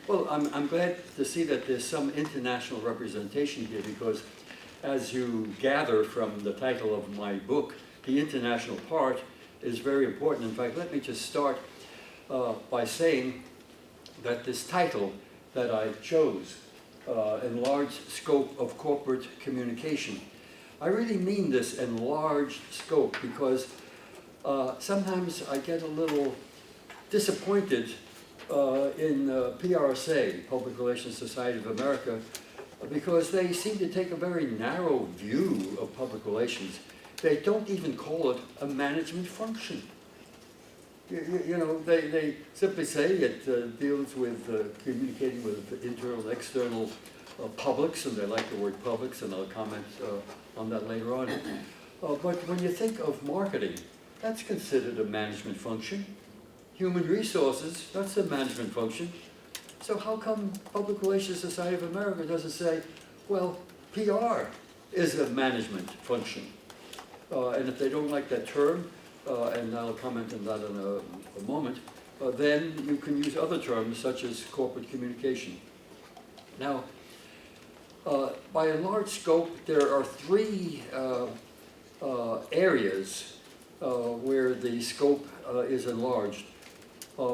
Well, I'm glad to see that there's some international representation here, because as you gather from the title of my book, the international part is very important. In fact, let me just start by saying that this title that I chose, Enlarged Scope of Corporate Communication, I really mean this enlarged scope because sometimes I get a little disappointed in PRSA, Public Relations Society of America, because they seem to take a very narrow view of public relations. They don't even call it a management function. You know, they simply say it deals with communicating with internal and external publics, and they like the word publics, and I'll comment on that later on. But when you think of marketing, that's considered a management function. Human resources, that's a management function. So how come Public Relations Society of America doesn't say, well, PR is a management function? And if they don't like that term, and I'll comment on that in a moment, then you can use other terms such as corporate communication. Now, by enlarged scope, there are three areas where the scope is enlarged.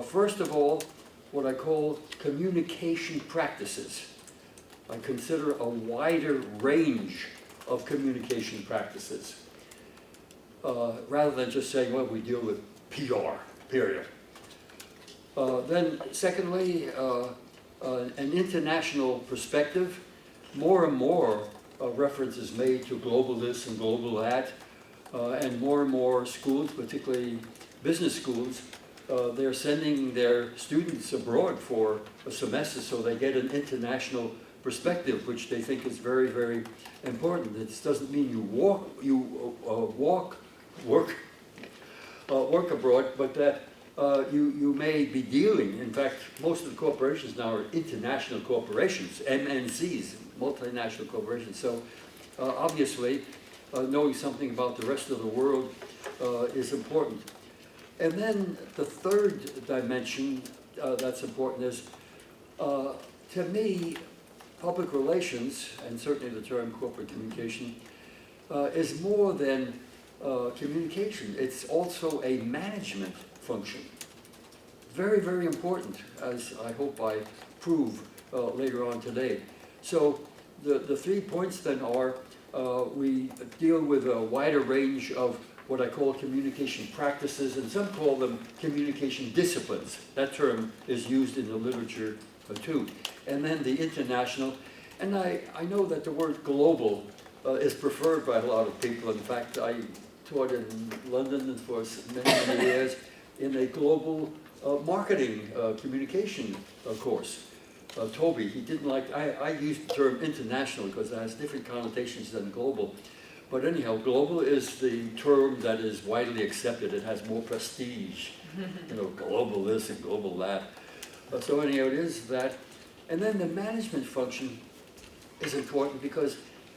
First of all, what I call communication practices. I consider a wider range of communication practices, rather than just saying, well, we deal with PR, period. Then secondly, an international perspective. More and more reference is made to global this and global that, and more schools, particularly business schools, they're sending their students abroad for a semester so they get an international perspective, which they think is very, very important. This doesn't mean you work abroad, but that you may be dealing. In fact, most of the corporations now are international corporations, MNCs, multinational corporations. So obviously, knowing something about the rest of the world is important. And then the third dimension that's important is, to me, public relations, and certainly the term corporate communication, is more than communication. It's also a management function. Very, very important, as I hope I prove later on today. So the 3 points then are, we deal with a wider range of what I call communication practices, and some call them communication disciplines. That term is used in the literature too. And then the international, and I know that the word global is preferred by a lot of people. In fact, I taught in London for many years in a global marketing communication course. Toby, he didn't like, I used the term international because it has different connotations than global. But anyhow, global is the term that is widely accepted. It has more prestige, you know, global this and global that. So anyhow, it is that. And then the management function is important because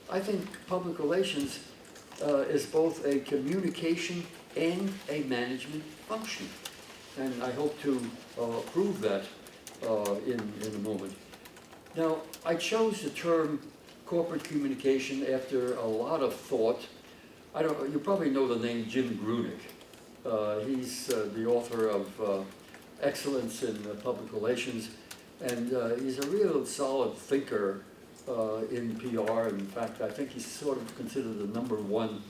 I think public relations is both a communication and a management function. And I hope to prove that in a moment. Now, I chose the term corporate communication after a lot of thought. You probably know the name Jim Grunick. He's the author of Excellence in Public Relations, and he's a real solid thinker in PR. In fact, I think he's sort of considered the #1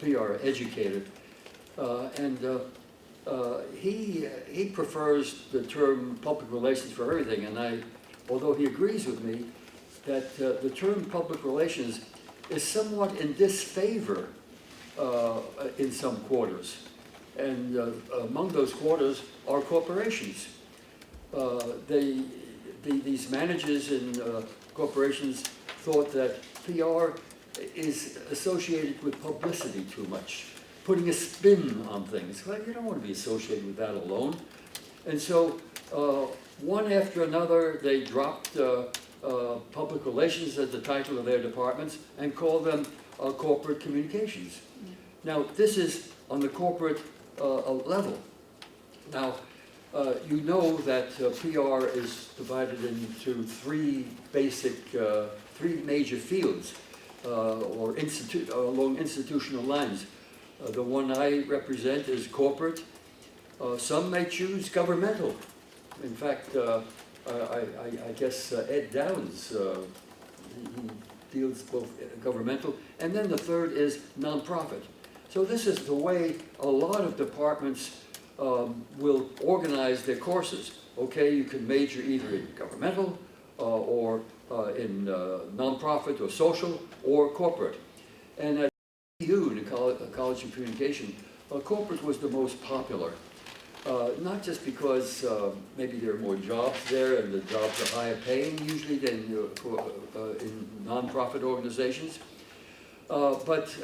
PR educator. He prefers the term public relations for everything, and although he agrees with me that the term public relations is somewhat in disfavor in some quarters. And among those quarters are corporations. These managers in corporations thought that PR is associated with publicity too much, putting a spin on things. Well, you don't want to be associated with that alone. And so one after another, they dropped public relations as the title of their departments and called them corporate communications. Now, this is on the corporate level. Now, you know that PR is divided into three major fields, or along institutional lines. The one I represent is corporate. Some may choose governmental. In fact, I guess Ed Downs, he deals both governmental. And then the third is nonprofit. So this is the way a lot of departments will organize their courses. Okay, you can major either in governmental or in nonprofit or social or corporate. And at CU, the College of Communication, corporate was the most popular. Not just because maybe there are more jobs there and the jobs are higher paying usually than in nonprofit organizations, but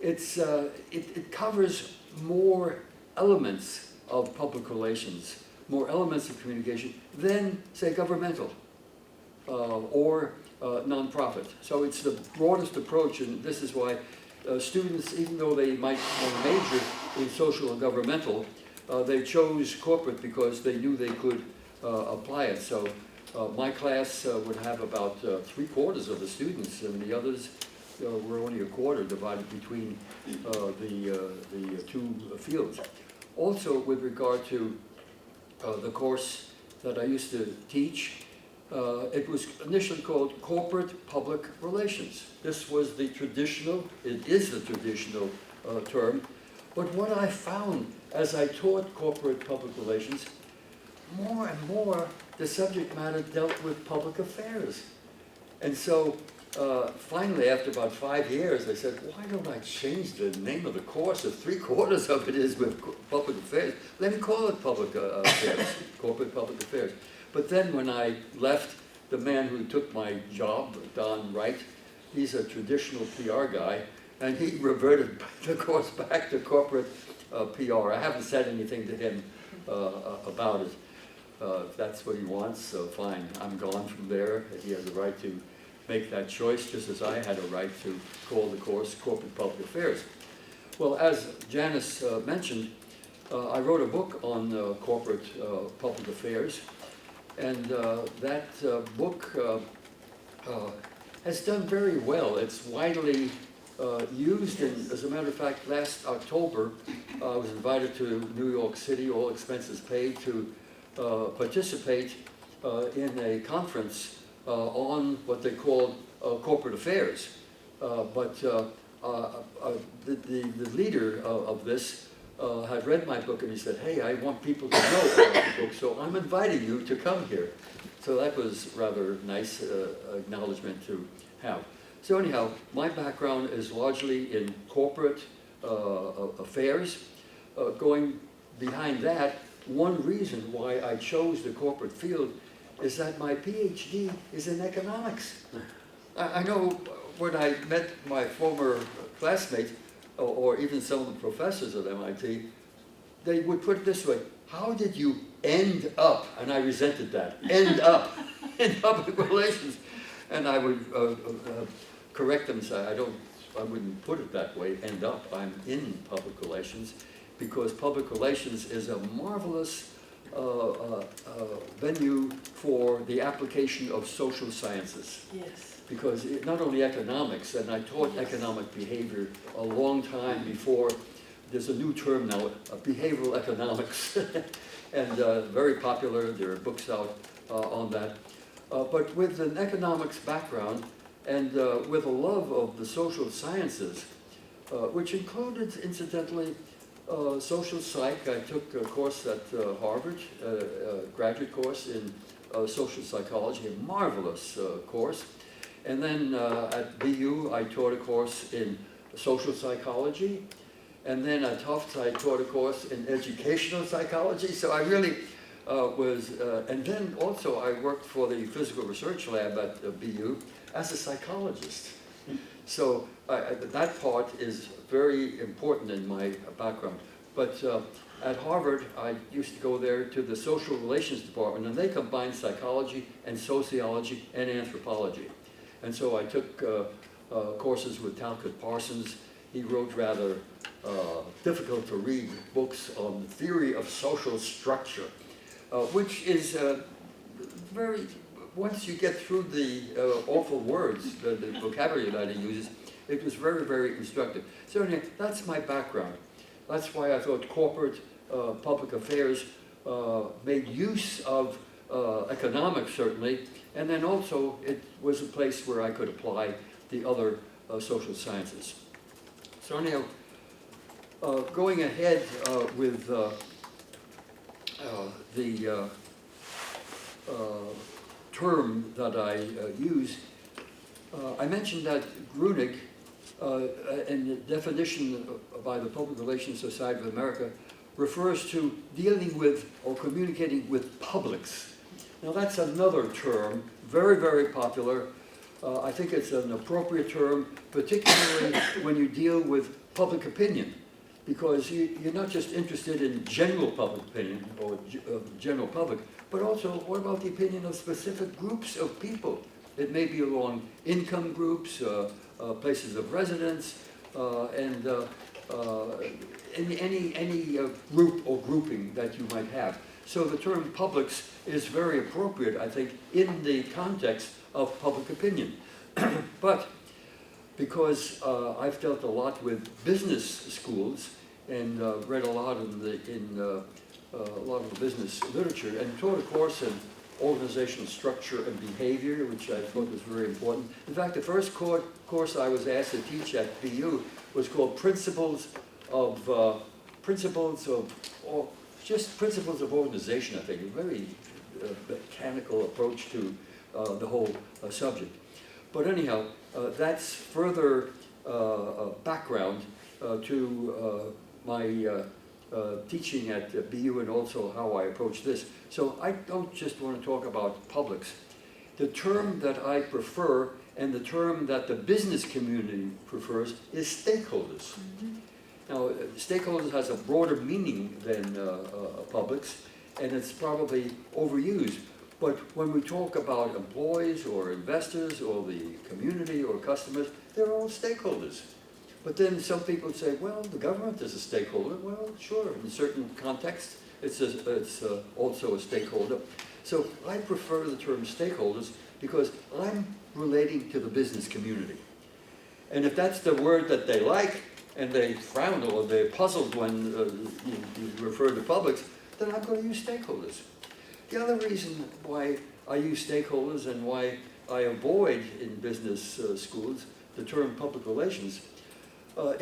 it covers more elements of public relations, more elements of communication than, say, governmental or nonprofit. So it's the broadest approach, and this is why students, even though they might want to major in social and governmental, they chose corporate because they knew they could apply it. So my class would have about 3/4 of the students, and the others were only a quarter divided between the two fields. Also, with regard to the course that I used to teach, it was initially called Corporate Public Relations. This was the traditional, it is the traditional term. But what I found as I taught corporate public relations, more and more the subject matter dealt with public affairs. And so finally, after about 5 years, I said, why don't I change the name of the course if 3/4 of it is with public affairs? Let me call it public affairs, corporate public affairs. But then when I left, the man who took my job, Don Wright, he's a traditional PR guy, and he reverted the course back to corporate PR. I haven't said anything to him about it. If that's what he wants, so fine. I'm gone from there. He has a right to make that choice, just as I had a right to call the course Corporate Public Affairs. Well, as Janice mentioned, I wrote a book on corporate public affairs, and that book has done very well. It's widely used, and as a matter of fact, last October, I was invited to New York City, all expenses paid, to participate in a conference on what they called corporate affairs. But the leader of this had read my book, and he said, hey, I want people to know about the book, so I'm inviting you to come here. So that was rather nice acknowledgement to have. So anyhow, my background is largely in corporate affairs. Going behind that, one reason why I chose the corporate field is that my PhD is in economics. I know when I met my former classmates, or even some of the professors at MIT, they would put it this way: how did you end up, and I resented that, end up in public relations? And I would correct them and say, I wouldn't put it that way, end up, I'm in public relations, because public relations is a marvelous venue for the application of social sciences. Yes. Because not only economics, and I taught economic behavior a long time before, there's a new term now, behavioral economics, and very popular, there are books out on that. But with an economics background, and with a love of the social sciences, which included, incidentally, social psych. I took a course at Harvard, a graduate course in social psychology, a marvelous course. And then at BU, I taught a course in social psychology. And then at Tufts, I taught a course in educational psychology. So I really was, and then also I worked for the physical research lab at BU as a psychologist. So that part is very important in my background. But at Harvard, I used to go there to the social relations department, and they combined psychology and sociology and anthropology. And so I took courses with Talcott Parsons. He wrote rather difficult to read books on theory of social structure, which is very, once you get through the awful words, the vocabulary that he uses, it was very, very instructive. So anyway, that's my background. That's why I thought corporate public affairs made use of economics, certainly, and then also it was a place where I could apply the other social sciences. So anyhow, going ahead with the term that I use, I mentioned that Grunig, in the definition by the Public Relations Society of America, refers to dealing with or communicating with publics. Now that's another term, very, very popular. I think it's an appropriate term, particularly when you deal with public opinion, because you're not just interested in general public opinion or general public, but also what about the opinion of specific groups of people? It may be along income groups, places of residence, and any group or grouping that you might have. So the term publics is very appropriate, I think, in the context of public opinion. But because I've dealt a lot with business schools and read a lot in a lot of the business literature and taught a course in organizational structure and behavior, which I thought was very important. In fact, the first course I was asked to teach at BU was called Principles of Organization, I think, a very mechanical approach to the whole subject. But anyhow, that's further background to my teaching at BU and also how I approach this. So I don't just want to talk about publics. The term that I prefer and the term that the business community prefers is stakeholders. Mm-hmm. Now, stakeholders has a broader meaning than publics, and it's probably overused. But when we talk about employees or investors or the community or customers, they're all stakeholders. But then some people say, well, the government is a stakeholder. Well, sure, in certain contexts, it's also a stakeholder. So I prefer the term stakeholders because I'm relating to the business community. And if that's the word that they like, and they frown or they're puzzled when you refer to publics, then I'm going to use stakeholders. The other reason why I use stakeholders and why I avoid in business schools the term public relations,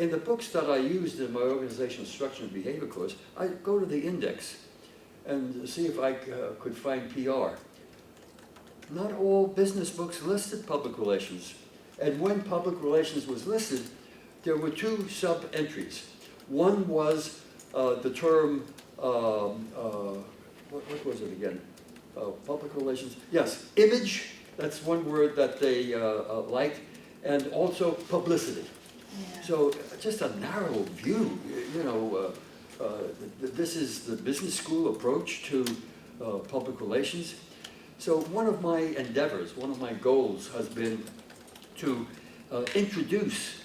in the books that I used in my organizational structure and behavior course, I go to the index and see if I could find PR. Not all business books listed public relations. And when public relations was listed, there were two sub-entries. One was the term, what was it again? Public relations. Yes, image, that's one word that they liked, and also publicity. Yeah. So just a narrow view, you know, this is the business school approach to public relations. So one of my endeavors, one of my goals has been to introduce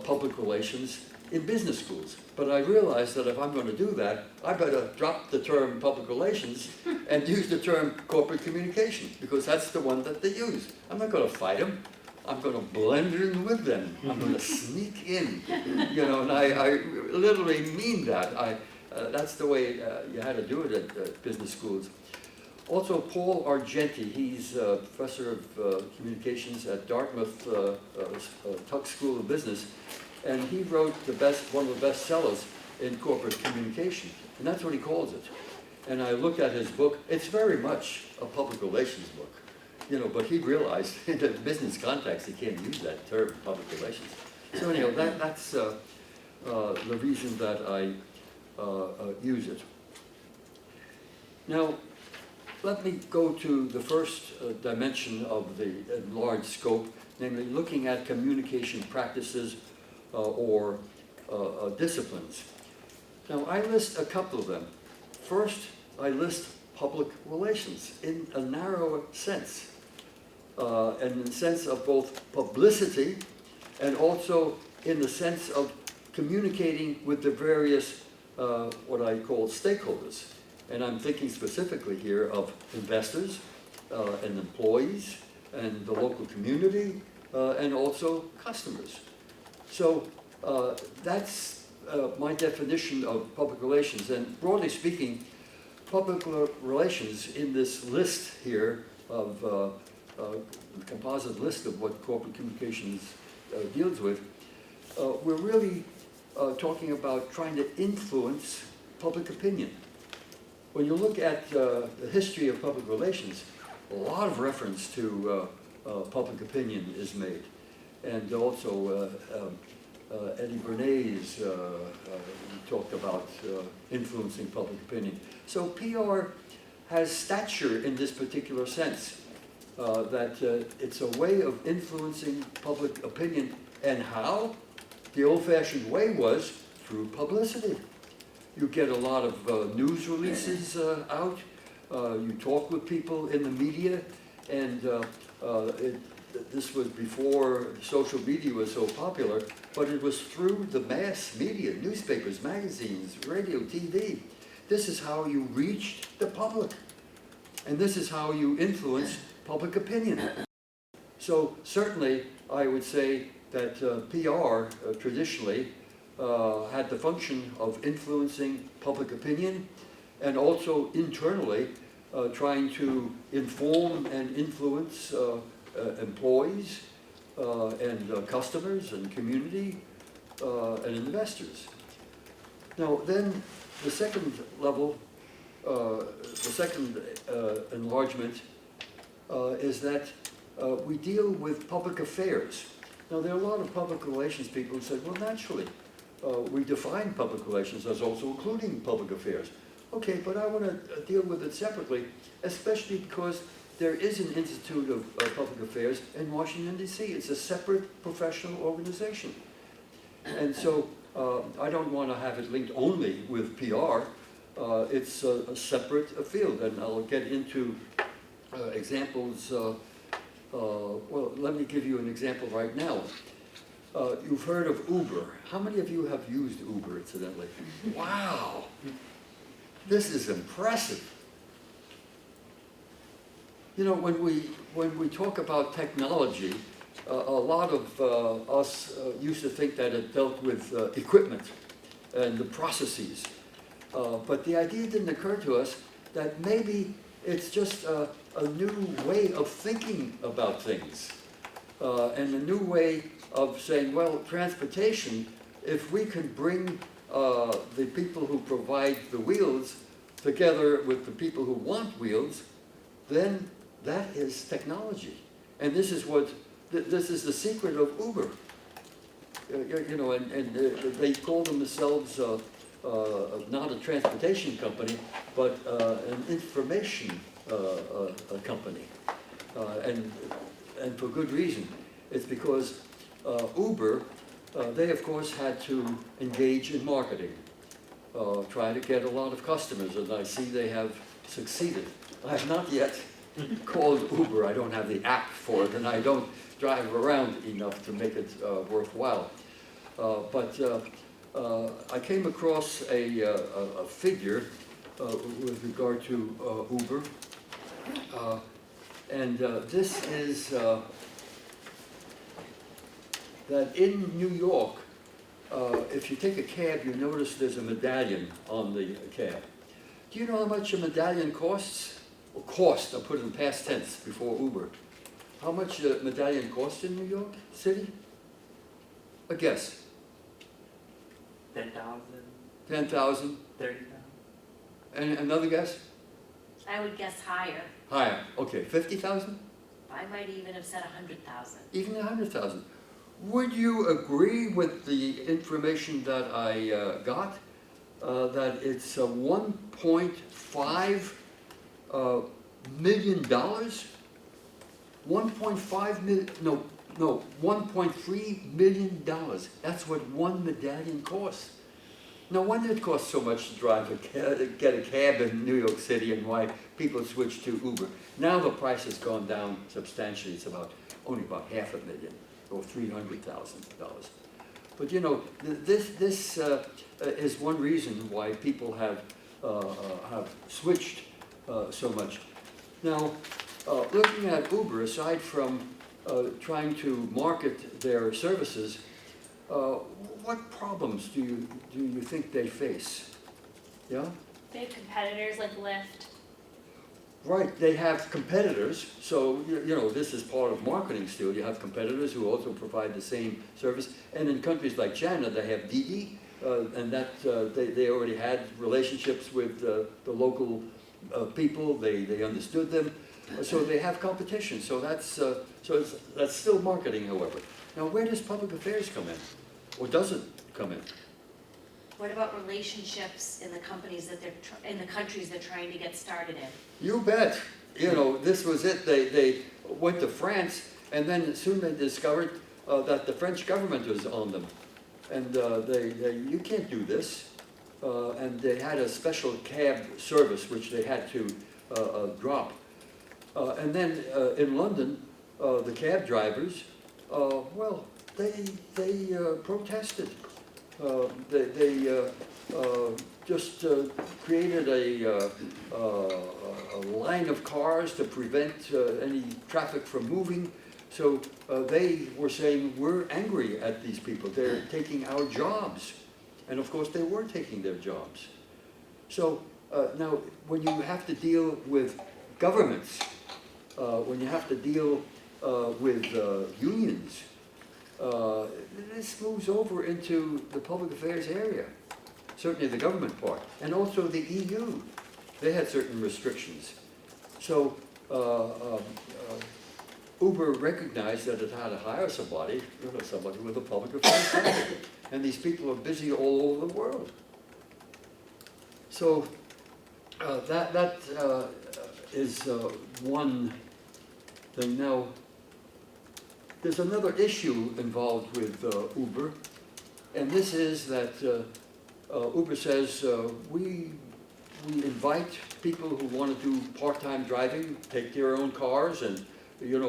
public relations in business schools. But I realized that if I'm going to do that, I better drop the term public relations and use the term corporate communication, because that's the one that they use. I'm not going to fight them. I'm going to blend in with them. I'm going to sneak in, you know, and I literally mean that. That's the way you had to do it at business schools. Also, Paul Argenti, he's a professor of communications at Dartmouth Tuck School of Business, and he wrote one of the best sellers in corporate communication, and that's what he calls it. And I looked at his book. It's very much a public relations book, you know, but he realized in the business context he can't use that term, public relations. So anyhow, that's the reason that I use it. Now, let me go to the first dimension of the enlarged scope, namely looking at communication practices or disciplines. Now, I list a couple of them. First, I list public relations in a narrower sense, and in the sense of both publicity and also in the sense of communicating with the various, what I call stakeholders. And I'm thinking specifically here of investors and employees and the local community and also customers. So that's my definition of public relations. And broadly speaking, public relations in this list here of composite list of what corporate communications deals with, we're really talking about trying to influence public opinion. When you look at the history of public relations, a lot of reference to public opinion is made. And also Eddie Bernays talked about influencing public opinion. So PR has stature in this particular sense, that it's a way of influencing public opinion. And how? The old-fashioned way was through publicity. You get a lot of news releases out, you talk with people in the media, and this was before social media was so popular, but it was through the mass media, newspapers, magazines, radio, TV. This is how you reached the public. And this is how you influence public opinion. So certainly, I would say that PR traditionally had the function of influencing public opinion and also internally trying to inform and influence employees and customers and community and investors. Now then, the second level, the second enlargement is that we deal with public affairs. Now there are a lot of public relations people who said, well naturally, we define public relations as also including public affairs. Okay, but I want to deal with it separately, especially because there is an Institute of Public Affairs in Washington, D.C. It's a separate professional organization. And so I don't want to have it linked only with PR. It's a separate field, and I'll get into examples. Well, let me give you an example right now. You've heard of Uber. How many of you have used Uber, incidentally? Wow! This is impressive. You know, when we talk about technology, a lot of us used to think that it dealt with equipment and the processes. But the idea didn't occur to us that maybe it's just a new way of thinking about things and a new way of saying, well, transportation, if we can bring the people who provide the wheels together with the people who want wheels, then that is technology. And this is what, this is the secret of Uber. You know, and they call themselves not a transportation company, but an information company. And for good reason. It's because Uber, they of course had to engage in marketing, try to get a lot of customers, and I see they have succeeded. I have not yet called Uber. I don't have the app for it, and I don't drive around enough to make it worthwhile. But I came across a figure with regard to Uber, and this is that in New York, if you take a cab, you notice there's a medallion on the cab. Do you know how much a medallion costs? Or cost, I'll put it in past tense before Uber. How much a medallion costs in New York City? A guess. 10,000. 10,000? 30,000. And another guess? I would guess higher. Higher, okay, 50,000? I might even have said 100,000. Even 100,000. Would you agree with the information that I got, that it's $1.5 million? 1.5 million, no, 1.3 million dollars. That's what one medallion costs. No wonder it costs so much to drive get a cab in New York City, and why people switch to Uber. Now the price has gone down substantially. It's only about $500,000 or $300,000. But you know, this is one reason why people have switched so much. Now, looking at Uber, aside from trying to market their services, what problems do you think they face? Yeah? They have competitors like Lyft. Right, they have competitors, so you know, this is part of marketing still. You have competitors who also provide the same service. And in countries like China, they have Didi, and that they already had relationships with the local people. They understood them, so they have competition. So that's still marketing, however. Now, where does public affairs come in, or does it come in? What about relationships in the companies that in the countries they're trying to get started in? You bet. You know, this was it. They went to France, and then soon they discovered that the French government was on them. And you can't do this. And they had a special cab service, which they had to drop. And then in London, the cab drivers, well, they protested. They just created a line of cars to prevent any traffic from moving. So they were saying, we're angry at these people. They're taking our jobs. And of course, they were taking their jobs. So now, when you have to deal with governments, when you have to deal with unions, this moves over into the public affairs area, certainly the government part, and also the EU. They had certain restrictions. So Uber recognized that it had to hire somebody, somebody with a public affairs strategy. And these people are busy all over the world. So that is one thing. Now, there's another issue involved with Uber, and this is that Uber says we invite people who want to do part-time driving, take their own cars, and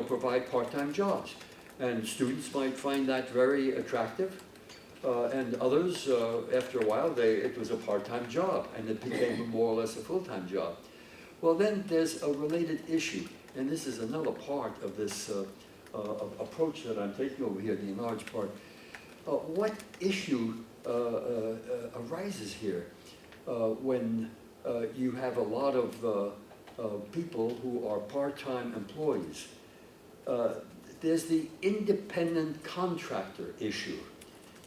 provide part-time jobs. And students might find that very attractive, and others, after a while, it was a part-time job, and it became more or less a full-time job. Well, then there's a related issue, and this is another part of this approach that I'm taking over here, the enlarged part. What issue arises here when you have a lot of people who are part-time employees? There's the independent contractor issue.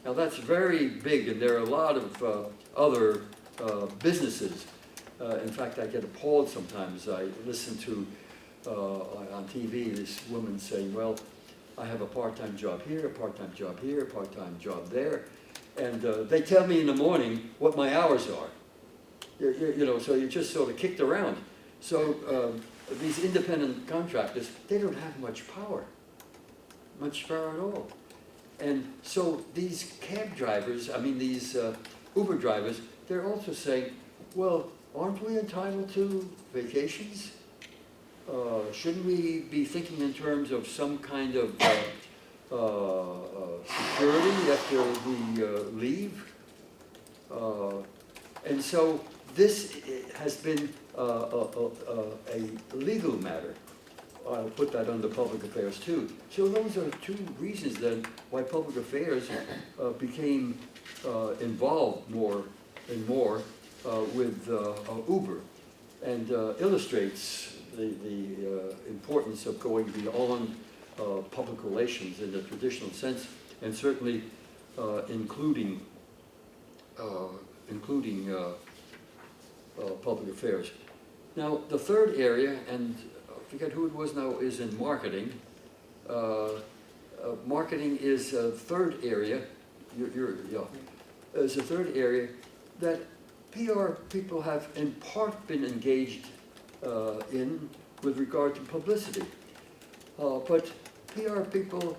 Now that's very big, and there are a lot of other businesses. In fact, I get appalled sometimes. I listen to on TV, this woman saying, well, I have a part-time job here, a part-time job here, a part-time job there, and they tell me in the morning what my hours are. So you're just sort of kicked around. So these independent contractors, they don't have much power at all. And so these cab drivers, these Uber drivers, they're also saying, well, aren't we entitled to vacations? Shouldn't we be thinking in terms of some kind of security after we leave? And so this has been a legal matter. I'll put that under public affairs too. So those are two reasons then why public affairs became involved more and more with Uber, and illustrates the importance of going beyond public relations in the traditional sense, and certainly including public affairs. Now, the third area, and I forget who it was now, is in marketing. Marketing is a third area. Is a third area that PR people have in part been engaged in with regard to publicity. But PR people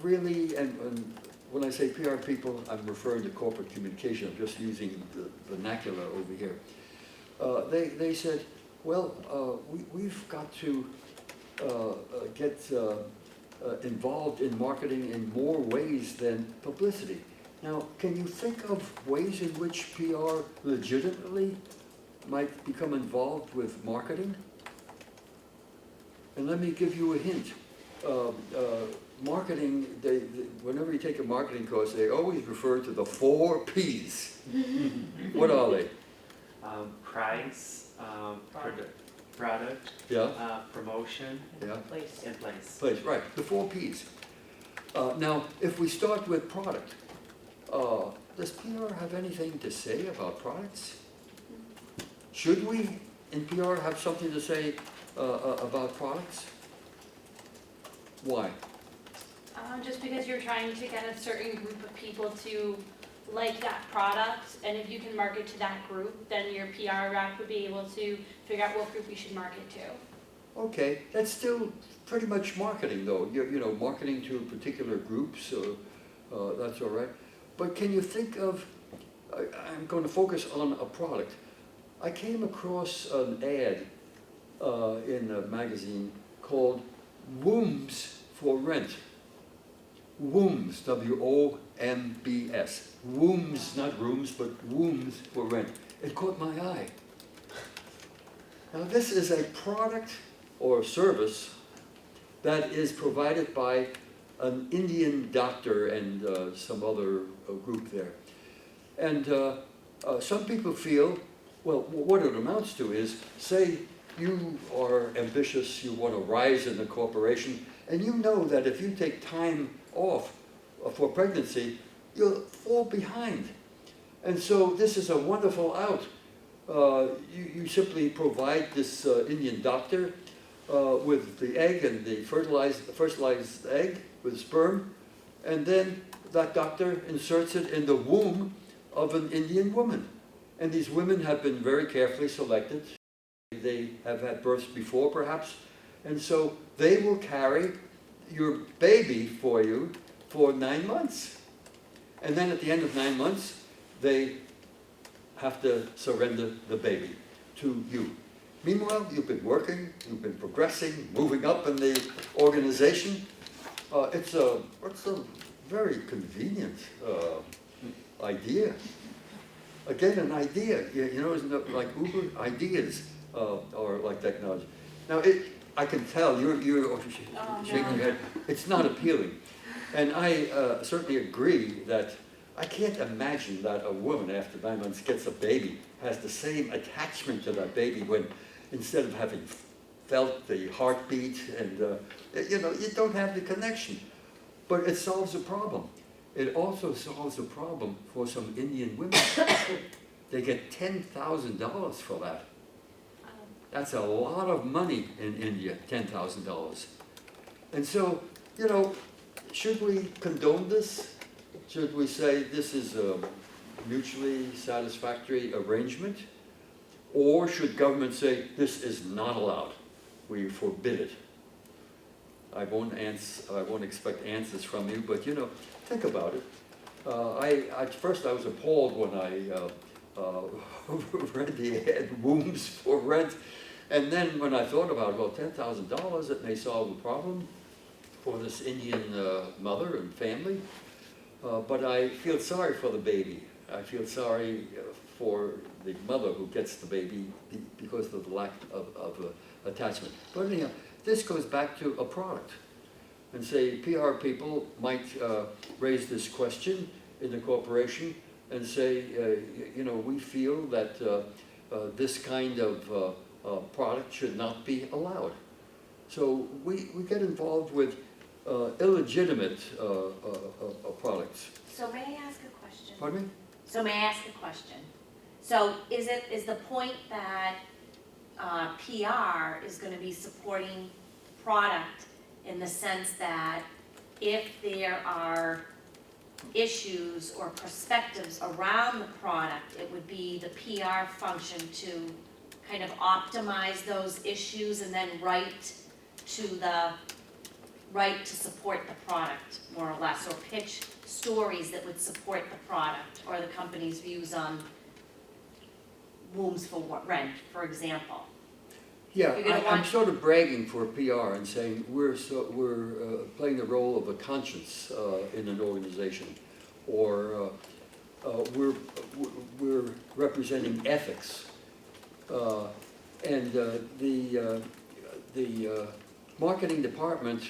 really, and when I say PR people, I'm referring to corporate communication. I'm just using the vernacular over here. They said, well, we've got to get involved in marketing in more ways than publicity. Now, can you think of ways in which PR legitimately might become involved with marketing? And let me give you a hint. Marketing, whenever you take a marketing course, they always refer to the 4 Ps. What are they? Price, product, Yeah, promotion, yeah. Place. and place. Place, right, the 4 Ps. Now, if we start with product, does PR have anything to say about products? Should we, in PR, have something to say about products? Why? Just because you're trying to get a certain group of people to like that product, and if you can market to that group, then your PR rep would be able to figure out what group you should market to. Okay, that's still pretty much marketing, though. You know, marketing to particular groups, that's all right. But can you think of, I'm going to focus on a product. I came across an ad in a magazine called Wombs for Rent. Wombs, W-O-M-B-S. Wombs, not rooms, but wombs for rent. It caught my eye. Now this is a product or service that is provided by an Indian doctor and some other group there. And some people feel, well, what it amounts to is, say you are ambitious, you want to rise in the corporation, and you know that if you take time off for pregnancy, you'll fall behind. And so this is a wonderful out. You simply provide this Indian doctor with the egg and the fertilized egg with sperm, and then that doctor inserts it in the womb of an Indian woman. And these women have been very carefully selected. They have had births before, perhaps, and so they will carry your baby for you for 9 months. And then at the end of 9 months, they have to surrender the baby to you. Meanwhile, you've been working, you've been progressing, moving up in the organization. It's a very convenient idea. Again, an idea. You know, isn't it like Uber? Ideas are like technology. Now, I can tell you're shaking your head. It's not appealing. And I certainly agree that I can't imagine that a woman after 9 months gets a baby, has the same attachment to that baby when instead of having felt the heartbeat and, you know, you don't have the connection. But it solves a problem. It also solves a problem for some Indian women. They get $10,000 for that. That's a lot of money in India, $10,000. And so, you know, should we condone this? Should we say this is a mutually satisfactory arrangement? Or should government say this is not allowed? We forbid it. I won't expect answers from you, but you know, think about it. At first I was appalled when I read the ad, Wombs for Rent. And then when I thought about it, well, $10,000, it may solve the problem for this Indian mother and family. But I feel sorry for the baby. I feel sorry for the mother who gets the baby because of the lack of attachment. But anyhow, this goes back to a product. And say PR people might raise this question in the corporation and say, you know, we feel that this kind of product should not be allowed. So we get involved with illegitimate products. So may I ask a question? Pardon me? So may I ask a question? So is the point that PR is going to be supporting product in the sense that if there are issues or perspectives around the product, it would be the PR function to kind of optimize those issues and then write to support the product, more or less, or pitch stories that would support the product or the company's views on wombs for rent, for example. Yeah, You're gonna I'm want- sort of bragging for PR and saying we're playing the role of a conscience in an organization, or we're representing ethics, and the marketing department.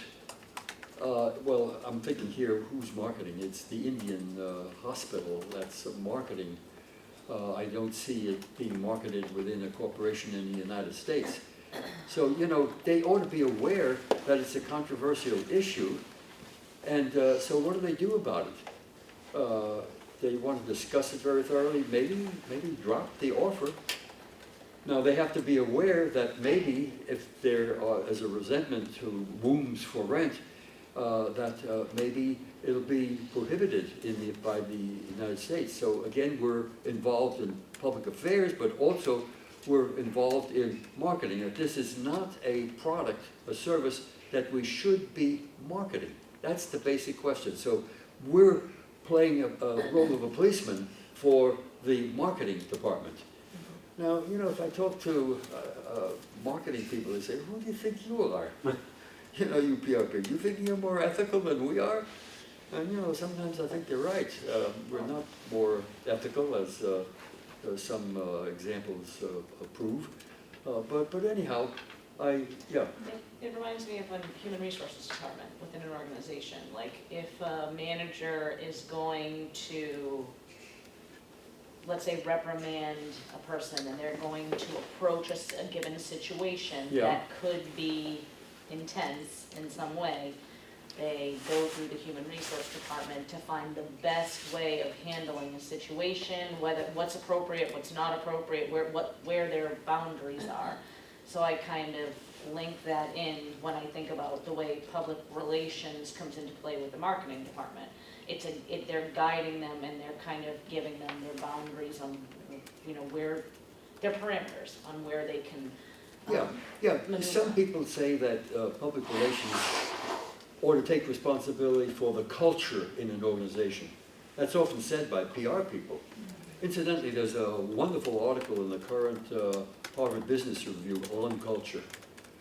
Well, I'm thinking here, who's marketing? It's the Indian hospital that's marketing. I don't see it being marketed within a corporation in the United States. So, you know, they ought to be aware that it's a controversial issue, and so what do they do about it? They want to discuss it very thoroughly, maybe drop the offer. Now, they have to be aware that maybe if there is a resentment to rooms for rent, that maybe it'll be prohibited by the United States. So again, we're involved in public affairs, but also we're involved in marketing. That this is not a product, a service that we should be marketing. That's the basic question. So we're playing a role of a policeman for the marketing department. Now, you know, if I talk to marketing people, they say, who do you think you are? You know, you PR people, you think you're more ethical than we are? And, you know, sometimes I think they're right. We're not more ethical, as some examples prove. But anyhow, yeah. It reminds me of a human resources department within an organization. Like if a manager is going to, let's say, reprimand a person and they're going to approach a given situation that could be intense in some way, they go through the human resource department to find the best way of handling a situation, what's appropriate, what's not appropriate, where their boundaries are. So I kind of link that in when I think about the way public relations comes into play with the marketing department. They're guiding them and they're kind of giving them their boundaries on, you know, where their parameters on where they can. Maneuver. Some people say that public relations ought to take responsibility for the culture in an organization. That's often said by PR people. Incidentally, there's a wonderful article in the current Harvard Business Review on culture.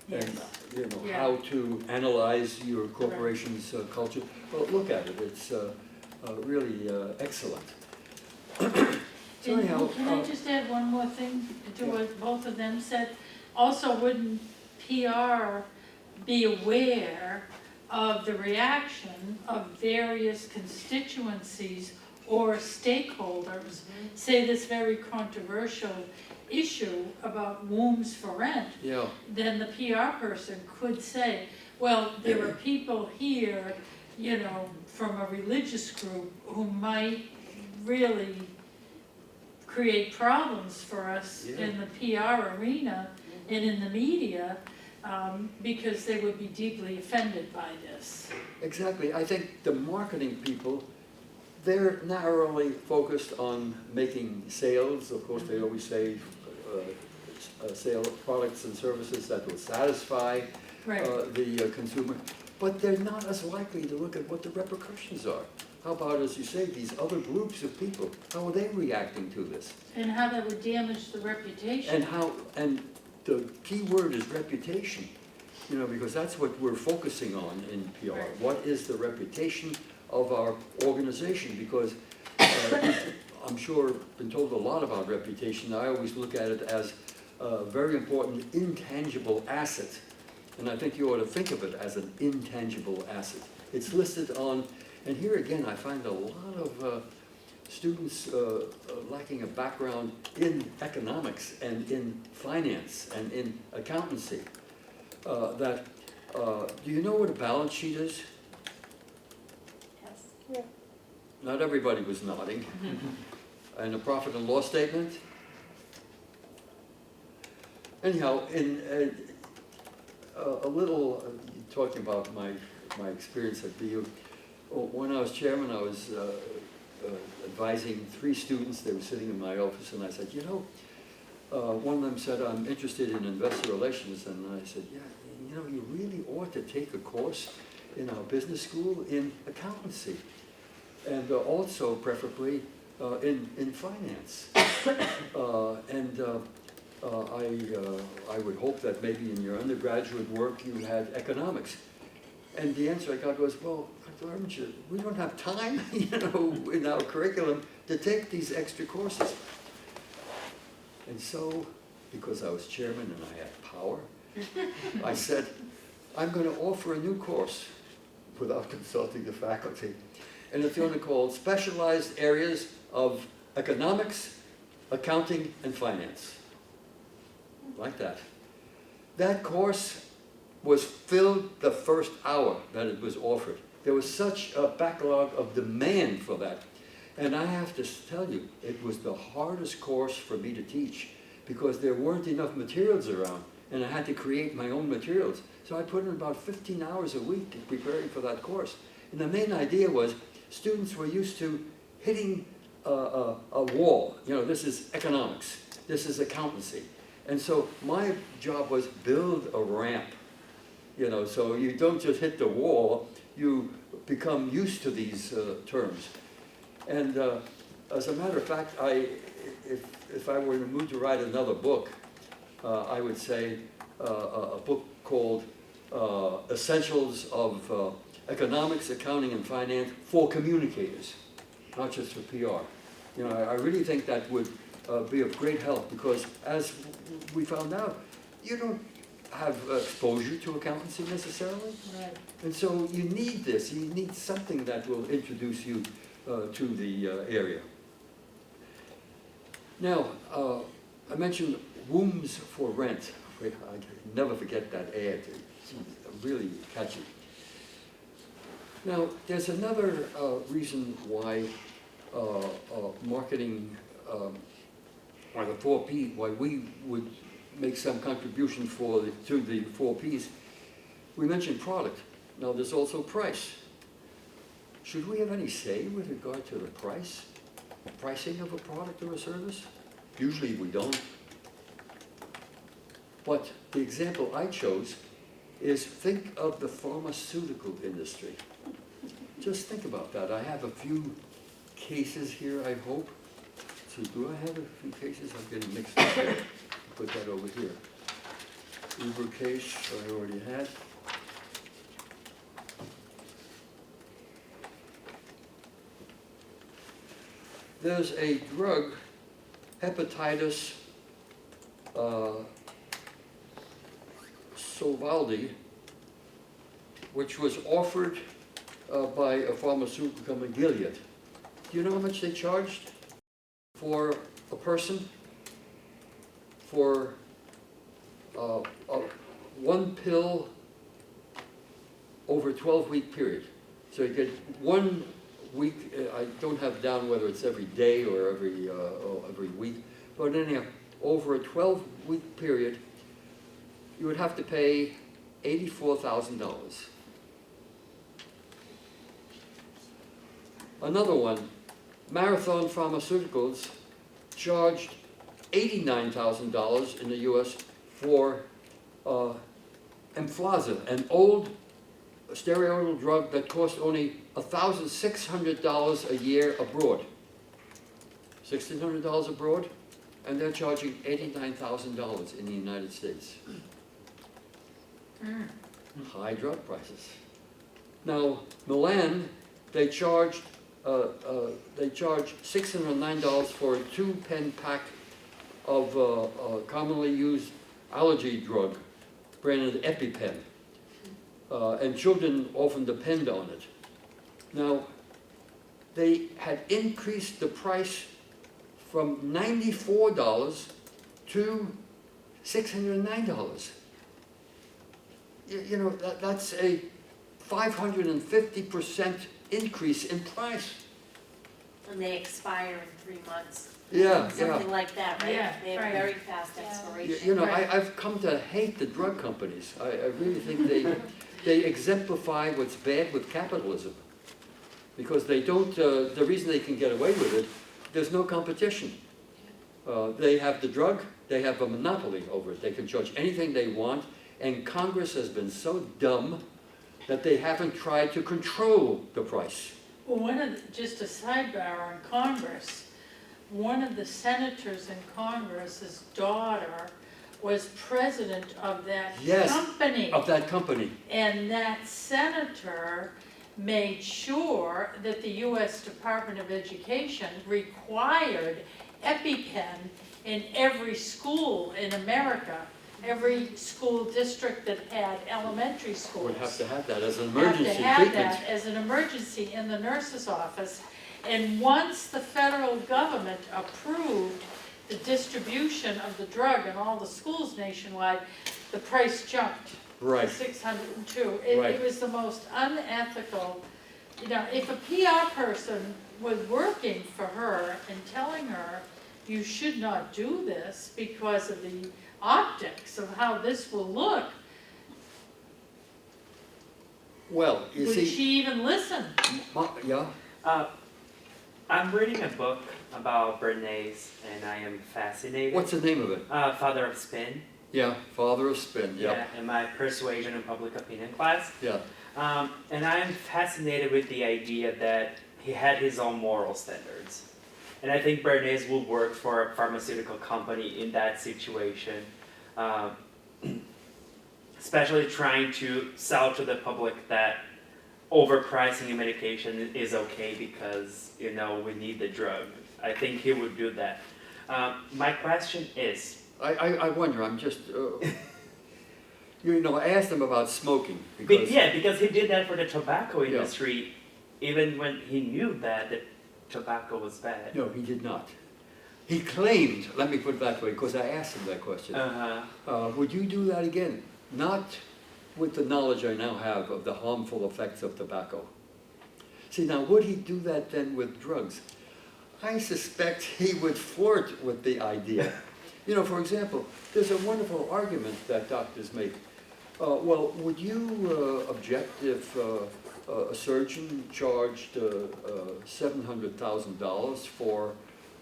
Yes. And, you know, how to analyze your corporation's culture. Well, look at it. It's really excellent. So anyhow, Can I just add one more thing to what both of them said? Also, wouldn't PR be aware of the reaction of various constituencies or stakeholders, say this very controversial issue about rooms for rent? Then the PR person could say, well, there are people here, you know, from a religious group who might really create problems for us in the PR arena and in the media, because they would be deeply offended by this. Exactly. I think the marketing people, they're narrowly focused on making sales. Of course, they always say sale of products and services that will satisfy the consumer. But they're not as likely to look at what the repercussions are. How about, as you say, these other groups of people? How are they reacting to this? And how that would damage the reputation. And the key word is reputation, you know, because that's what we're focusing on in PR. What is the reputation of our organization? Because I'm sure been told a lot about reputation. I always look at it as a very important intangible asset. And I think you ought to think of it as an intangible asset. It's listed on, and here again I find a lot of students lacking a background in economics and in finance and in accountancy. Do you know what a balance sheet is? Yes. Yeah. Not everybody was nodding. And a profit and loss statement? Anyhow, in a little, talking about my experience at BU, when I was chairman, I was advising 3 students. They were sitting in my office, and I said, you know, one of them said, I'm interested in investor relations, and I said, yeah, you know, you really ought to take a course in our business school in accountancy, and also preferably in finance. I would hope that maybe in your undergraduate work you had economics. And the answer I got was, well, Dr. Lebinger, we don't have time, in our curriculum to take these extra courses. And so, because I was chairman and I had power, I said, I'm going to offer a new course without consulting the faculty. And it's going to be called Specialized Areas of Economics, Accounting, and Finance. Like that. That course was filled the first hour that it was offered. There was such a backlog of demand for that. And I have to tell you, it was the hardest course for me to teach because there weren't enough materials around and I had to create my own materials. So I put in about 15 hours a week in preparing for that course. And the main idea was students were used to hitting a wall. This is economics, this is accountancy. And so my job was build a ramp. So you don't just hit the wall, you become used to these terms. And as a matter of fact, if I were in the mood to write another book, I would say a book called Essentials of Economics, Accounting, and Finance for Communicators, not just for PR. I really think that would be of great help because as we found out, you don't have exposure to accountancy necessarily. Right. And so you need this, you need something that will introduce you to the area. Now, I mentioned Wombs for Rent. I never forget that ad. It's really catchy. Now, there's another reason why marketing, or the 4P, why we would make some contribution to the 4Ps. We mentioned product. Now, there's also price. Should we have any say with regard to the pricing of a product or a service? Usually we don't. But the example I chose is think of the pharmaceutical industry. Just think about that. I have a few cases here, I hope. So do I have a few cases? I'm getting mixed up here. Put that over here. Uber case I already had. There's a drug, hepatitis Sovaldi, which was offered by a pharmaceutical company, Gilead. Do you know how much they charged for a person? For one pill over a 12-week period. So you get 1 week, I don't have down whether it's every day or every week, but anyhow, over a 12-week period, you would have to pay $84,000. Another one, Marathon Pharmaceuticals charged $89,000 in the US for Emflaza, an old steroidal drug that cost only $1,600 a year abroad. $1,600 abroad, and they're charging $89,000 in the United States. High drug prices. Now, Milan, they charged $609 for a 2-pen pack of commonly used allergy drug, branded EpiPen. And children often depend on it. Now, they had increased the price from $94 to $609. That's a 550% increase in price. And they expire in 3 months. Yeah, Something like that, right? Yeah, They have right. very fast Yeah. expiration. I've come to hate the drug companies. I really think they exemplify what's bad with capitalism. Because they don't, the reason they can get away with it, there's no competition. They have the drug, they have a monopoly over it. They can charge anything they want, and Congress has been so dumb that they haven't tried to control the price. Well, just a sidebar on Congress, one of the senators in Congress's daughter was president of that Yes. company. Of that company. And that senator made sure that the US Department of Education required EpiPen in every school in America. Every school district that had elementary schools. Would have to have that as an emergency Have to have treatment. that as an emergency in the nurse's office. And once the federal government approved the distribution of the drug in all the schools nationwide, the price jumped to Right. $602. Right. It was the most unethical, you know, if a PR person was working for her and telling her, you should not do this because of the optics of how this will look, Well, you would see, she even listen? yeah, I'm reading a book about Bernays, and I am fascinated. what's the name of it? Father of Spin. Yeah, Father of Spin, yeah, In my Persuasion and Public Opinion class. yeah. And I'm fascinated with the idea that he had his own moral standards. And I think Bernays will work for a pharmaceutical company in that situation, especially trying to sell to the public that overpricing a medication is okay because, you know, we need the drug. I think he would do that. My question is, I wonder, I'm just, you know, I asked him about smoking because, because he did that for the tobacco industry, even when he knew that the tobacco was bad. no, he did not. He claimed, let me put it that way, because I asked him that question. Would you do that again? Not with the knowledge I now have of the harmful effects of tobacco. See, now would he do that then with drugs? I suspect he would flirt with the idea. You know, for example, there's a wonderful argument that doctors make. Well, would you object if a surgeon charged $700,000 for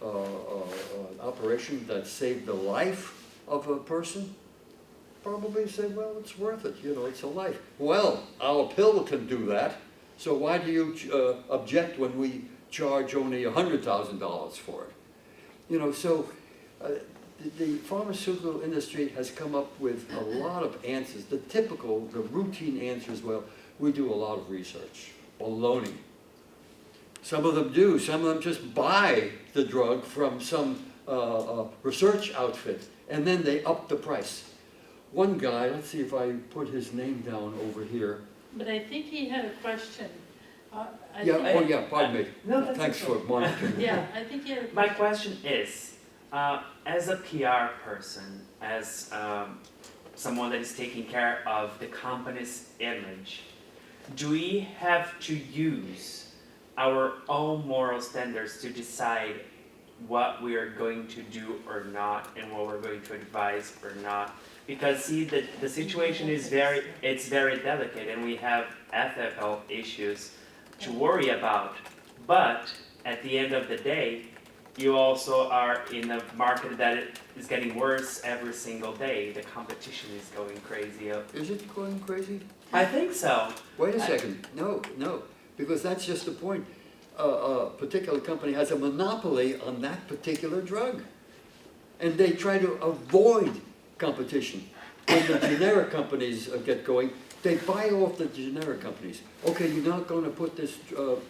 an operation that saved the life of a person? Probably say, well, it's worth it, you know, it's a life. Well, our pill can do that, so why do you object when we charge only $100,000 for it? You know, so the pharmaceutical industry has come up with a lot of answers. The typical, the routine answers, well, we do a lot of research. Baloney. Some of them do. Some of them just buy the drug from some research outfit, and then they up the price. One guy, let's see if I put his name down over here. But I think he had a question. Pardon me. No, that's Thanks okay. for monitoring. Yeah, I think he had a My question. question is, as a PR person, as someone that is taking care of the company's image, do we have to use our own moral standards to decide what we are going to do or not, and what we're going to advise or not? Because see, the situation is very delicate, and we have ethical issues to worry about. But at the end of the day, you also are in a market that is getting worse every single day. The competition is going crazy. Is it going crazy? I think so. Wait a second. No, because that's just the point. A particular company has a monopoly on that particular drug. And they try to avoid competition. When the generic companies get going, they buy off the generic companies. Okay, you're not going to put this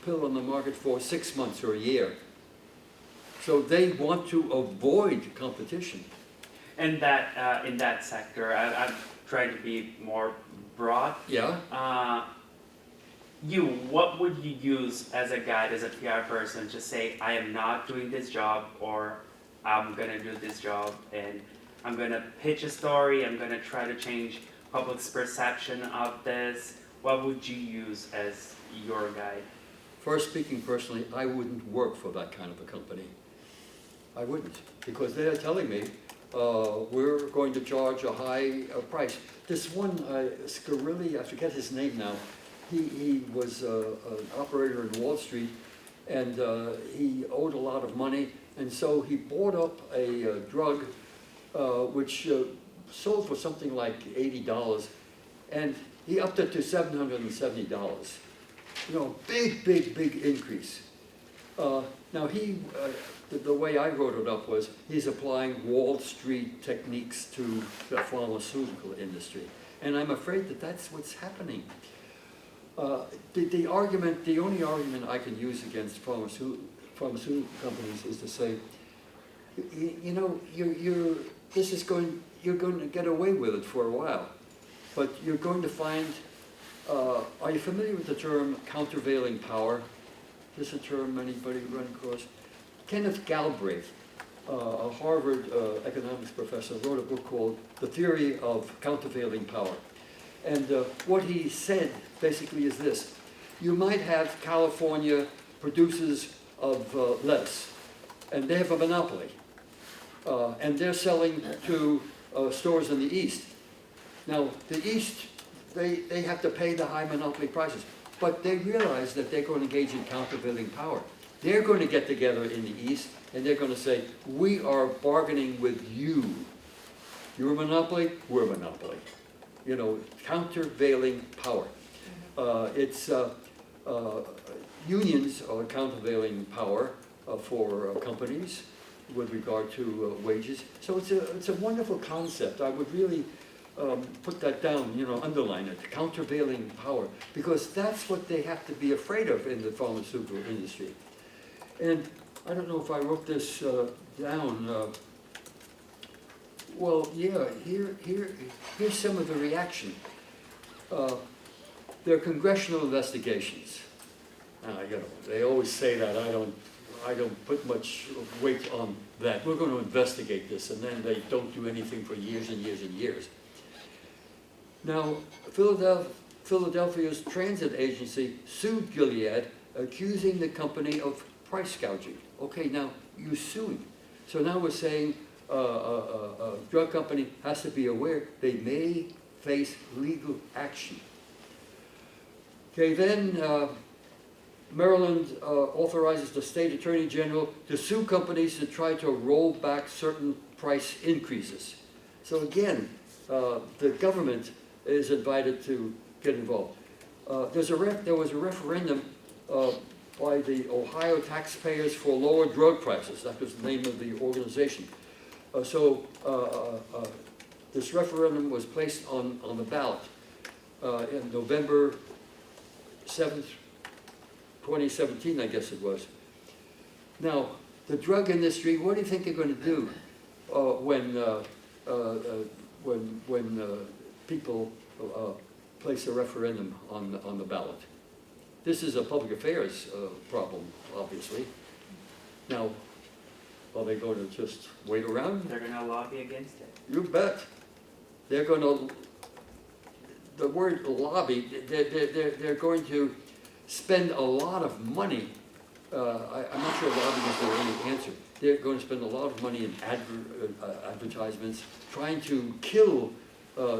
pill on the market for 6 months or a year. So they want to avoid competition. And that in that sector, I'm trying to be more broad. Yeah? What would you use as a guide, as a PR person, to say, I am not doing this job, or I'm gonna do this job, and I'm gonna pitch a story, I'm gonna try to change public's perception of this? What would you use as your guide? First, speaking personally, I wouldn't work for that kind of a company. I wouldn't, because they're telling me, we're going to charge a high price. This one, Scarilli, I forget his name now, he was an operator in Wall Street, and he owed a lot of money, and so he bought up a drug which sold for something like $80, and he upped it to $770. You know, big increase. Now the way I wrote it up was, he's applying Wall Street techniques to the pharmaceutical industry. And I'm afraid that that's what's happening. The only argument I can use against pharmaceutical companies is to say, you know, you're going to get away with it for a while, but you're going to find, are you familiar with the term countervailing power? Is this a term anybody run across? Kenneth Galbraith, a Harvard economics professor, wrote a book called The Theory of Countervailing Power. And what he said basically is this: you might have California producers of lettuce, and they have a monopoly, and they're selling to stores in the East. Now, the East, they have to pay the high monopoly prices, but they realize that they're going to engage in countervailing power. They're going to get together in the East, and they're going to say, we are bargaining with you. You're a monopoly, we're a monopoly. You know, countervailing power. Unions are countervailing power for companies with regard to wages. So it's a wonderful concept. I would really put that down, you know, underline it, countervailing power, because that's what they have to be afraid of in the pharmaceutical industry. And I don't know if I wrote this down. Well, yeah, here's some of the reaction. There are congressional investigations. You know, they always say that. I don't put much weight on that. We're going to investigate this, and then they don't do anything for years and years and years. Now, Philadelphia's transit agency sued Gilead, accusing the company of price gouging. Okay, now you're suing. So now we're saying a drug company has to be aware they may face legal action. Okay, then Maryland authorizes the state attorney general to sue companies to try to roll back certain price increases. So again, the government is invited to get involved. There was a referendum by the Ohio taxpayers for lower drug prices. That was the name of the organization. This referendum was placed on the ballot in November 7th, 2017, I guess it was. Now, the drug industry, what do you think they're going to do when people place a referendum on the ballot? This is a public affairs problem, obviously. Now, are they going to just wait around? They're going to lobby against it. You bet. They're going to, the word lobby, they're going to spend a lot of money. I'm not sure lobbying is the only answer. They're going to spend a lot of money in advertisements, trying to kill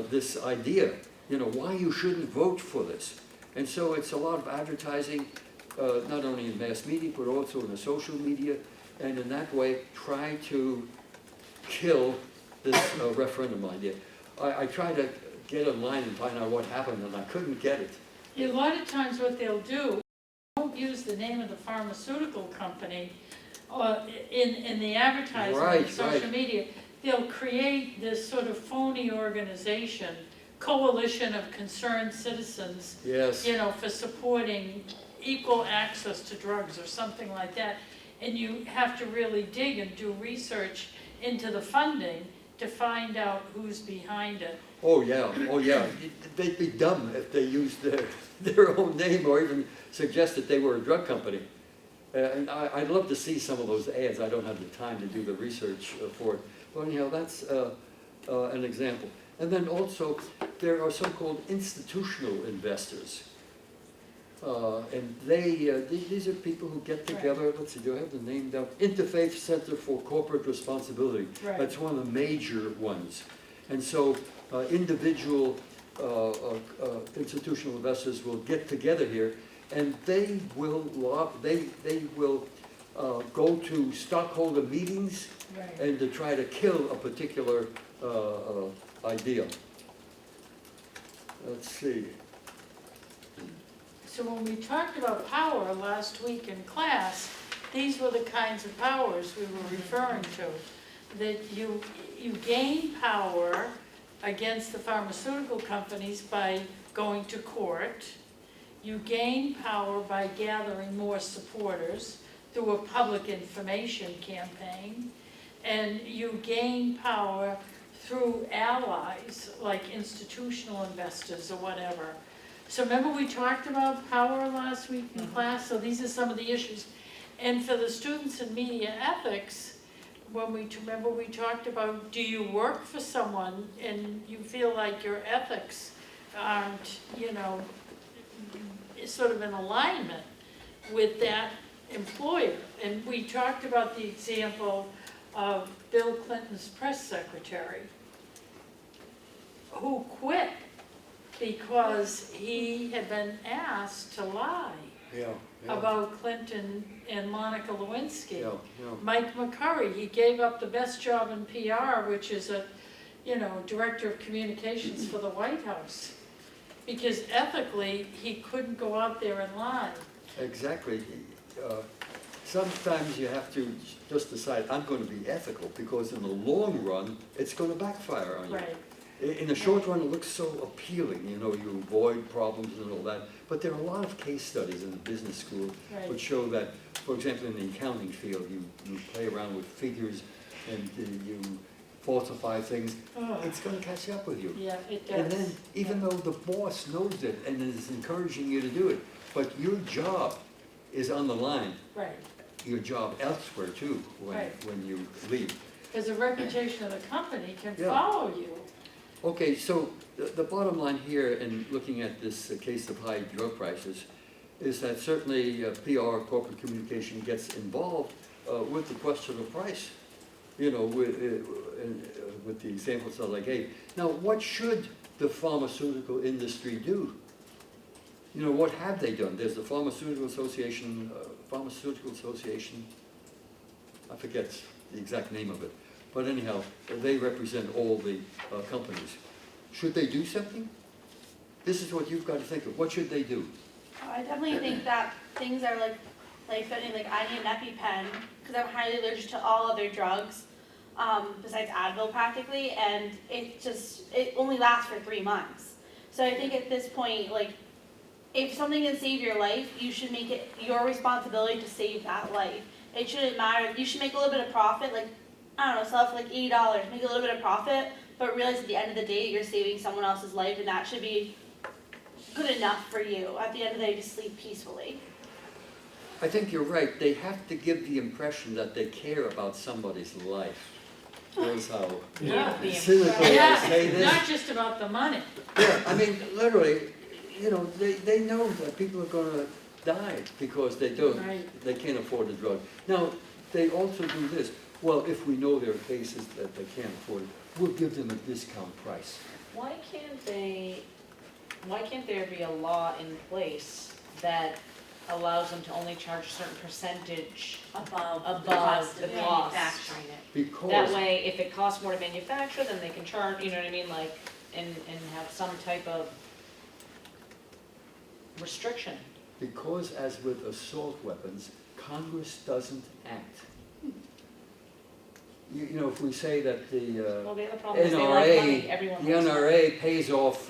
this idea, you know, why you shouldn't vote for this. And so it's a lot of advertising, not only in mass media, but also in the social media, and in that way try to kill this referendum idea. I tried to get online and find out what happened, and I couldn't get it. A lot of times what they'll do, they won't use the name of the pharmaceutical company in the advertising Right, and social media. They'll create this sort of phony organization, coalition of concerned citizens, Yes. you know, for supporting equal access to drugs or something like that. And you have to really dig and do research into the funding to find out who's behind it. Oh yeah, oh yeah. They'd be dumb if they used their own name or even suggest that they were a drug company. And I'd love to see some of those ads. I don't have the time to do the research for it. But anyhow, that's an example. And then also, there are so-called institutional investors. And these are people who get together, right. Let's see, do I have the name down? Interfaith Center for Corporate Responsibility. Right. That's one of the major ones. And so individual institutional investors will get together here, and they will go to stockholder meetings, Right. and to try to kill a particular idea. Let's see. So when we talked about power last week in class, these were the kinds of powers we were referring to. That you gain power against the pharmaceutical companies by going to court. You gain power by gathering more supporters through a public information campaign. And you gain power through allies, like institutional investors or whatever. So remember we talked about power last week in class? So these are some of the issues. And for the students in media ethics, remember we talked about, do you work for someone and you feel like your ethics aren't, sort of in alignment with that employer? And we talked about the example of Bill Clinton's press secretary, who quit because he had been asked to lie about Clinton and Monica Lewinsky. Mike McCurry, he gave up the best job in PR, which is a, director of communications for the White House, because ethically, he couldn't go out there and lie. Exactly. Sometimes you have to just decide, I'm going to be ethical, because in the long run, it's going to backfire on you. Right. In the short run, it looks so appealing, you avoid problems and all that. But there are a lot of case studies in the business school Right. which show that, for example, in the accounting field, you play around with figures and you falsify things. Oh, It's going to catch up with you. yeah, it does. And then, even though the boss knows it and is encouraging you to do it, but your job is on the line, Right, your job elsewhere too, Right. when you leave. because the reputation of the company can Yeah. follow you. Okay, so the bottom line here in looking at this case of high drug prices is that certainly PR, corporate communication, gets involved with the question of price, with the examples that I gave. Now, what should the pharmaceutical industry do? What have they done? There's the Pharmaceutical Association, I forget the exact name of it. But anyhow, they represent all the companies. Should they do something? This is what you've got to think of. What should they do? I definitely think that things are like fitting, like I need an EpiPen because I'm highly allergic to all other drugs, besides Advil practically, and it only lasts for 3 months. So I think at this point, like, if something can save your life, you should make it your responsibility to save that life. It shouldn't matter. You should make a little bit of profit, like, I don't know, sell it for like $80, make a little bit of profit, but realize at the end of the day, you're saving someone else's life, and that should be good enough for you. At the end of the day, to sleep peacefully. I think you're right. They have to give the impression that they care about somebody's life. Notice how Yeah. cynical I Yeah, say it's this. not just about the money. Yeah, I mean, literally, they know that people are going to die because they can't afford the drug. Now, they also do this. Well, if we know there are cases that they can't afford it, we'll give them a discount price. Why can't there be a law in place that allows them to only charge a certain percentage? Above the Above cost the of cost. manufacturing it. Because That way, if it costs more to manufacture, then they can charge, you know what I mean, like, and have some type of restriction. Because as with assault weapons, Congress doesn't act. If we say that the Well, the other problem is they like money, NRA, everyone the likes money. NRA pays off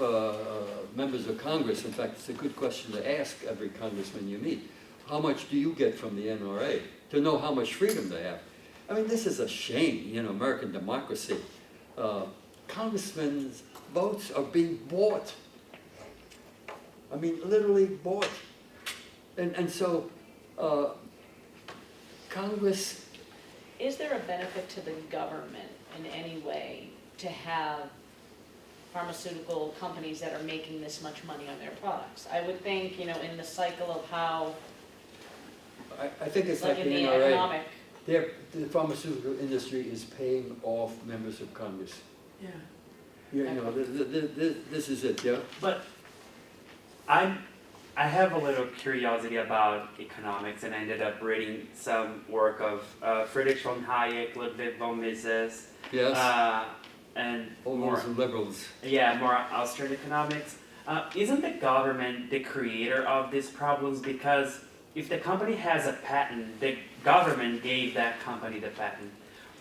members of Congress. In fact, it's a good question to ask every congressman you meet. How much do you get from the NRA? To know how much freedom they have. I mean, this is a shame, American democracy. Congressmen's votes are being bought. I mean, literally bought. And so, Congress... Is there a benefit to the government in any way to have pharmaceutical companies that are making this much money on their products? I would think, in the cycle of how, I think it's like in the the NRA. economic, The pharmaceutical industry is paying off members of Congress. Yeah. This is it, yeah? But I have a little curiosity about economics, and I ended up reading some work of Friedrich von Hayek, Ludwig von Mises, Yes, and all more, those liberals. more Austrian economics. Isn't the government the creator of these problems? Because if the company has a patent, the government gave that company the patent.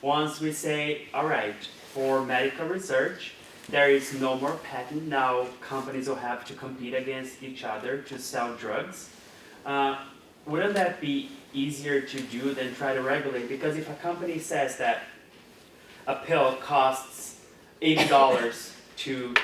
Once we say, all right, for medical research, there is no more patent, now companies will have to compete against each other to sell drugs. Wouldn't that be easier to do than try to regulate? Because if a company says that a pill costs $80 to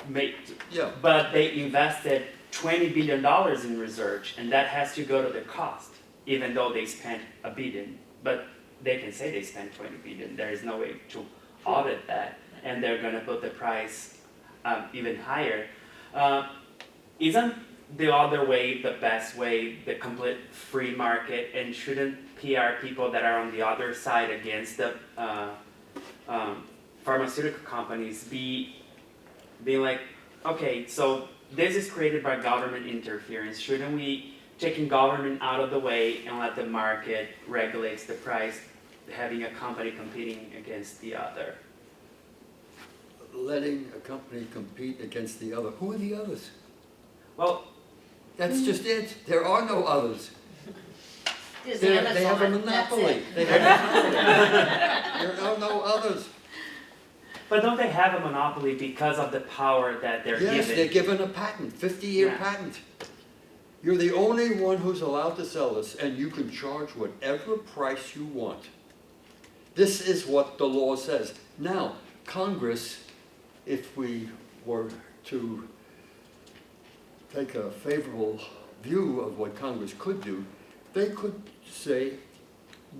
make, Yeah. but they invested $20 billion in research, and that has to go to their cost, even though they spent $1 billion. But they can say they spent $20 billion. There is no way to audit that, and they're going to put the price even higher. Isn't the other way the best way, the complete free market? And shouldn't PR people that are on the other side against the pharmaceutical companies be like, okay, so this is created by government interference. Shouldn't we taking government out of the way and let the market regulate the price, having a company competing against the other? Letting a company compete against the other. Who are the others? Well, That's just it. There are no others. There's They Amazon, have a that's monopoly. it. They have a monopoly. There are no others. but don't they have a monopoly because of the power that they're Yes, given? they're given a patent, 50-year Yeah. patent. You're the only one who's allowed to sell this, and you can charge whatever price you want. This is what the law says. Now, Congress, if we were to take a favorable view of what Congress could do, they could say,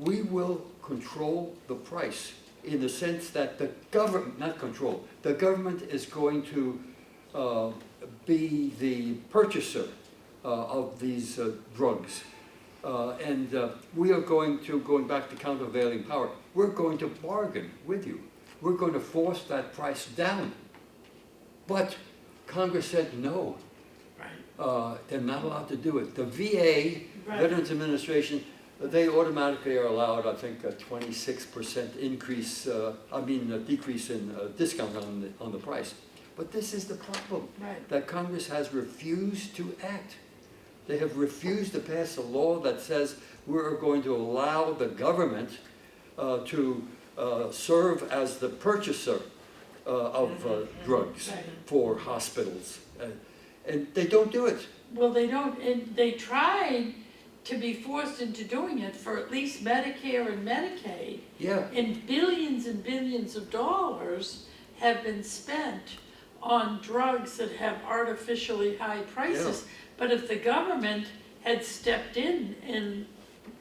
we will control the price in the sense that the government, not control, the government is going to be the purchaser of these drugs. And we are going back to countervailing power, we're going to bargain with you. We're going to force that price down. But Congress said no. They're not allowed to do it. The VA, Right. Veterans Administration, they automatically are allowed, I think, a 26% increase, decrease in discount on the price. But this is the problem, Right. that Congress has refused to act. They have refused to pass a law that says we're going to allow the government to serve as the purchaser of drugs Right. for hospitals. And they don't do it. Well, they don't, and they tried to be forced into doing it for at least Medicare and Medicaid. Yeah, And billions of dollars have been spent on drugs that have artificially high prices. But if the government had stepped in and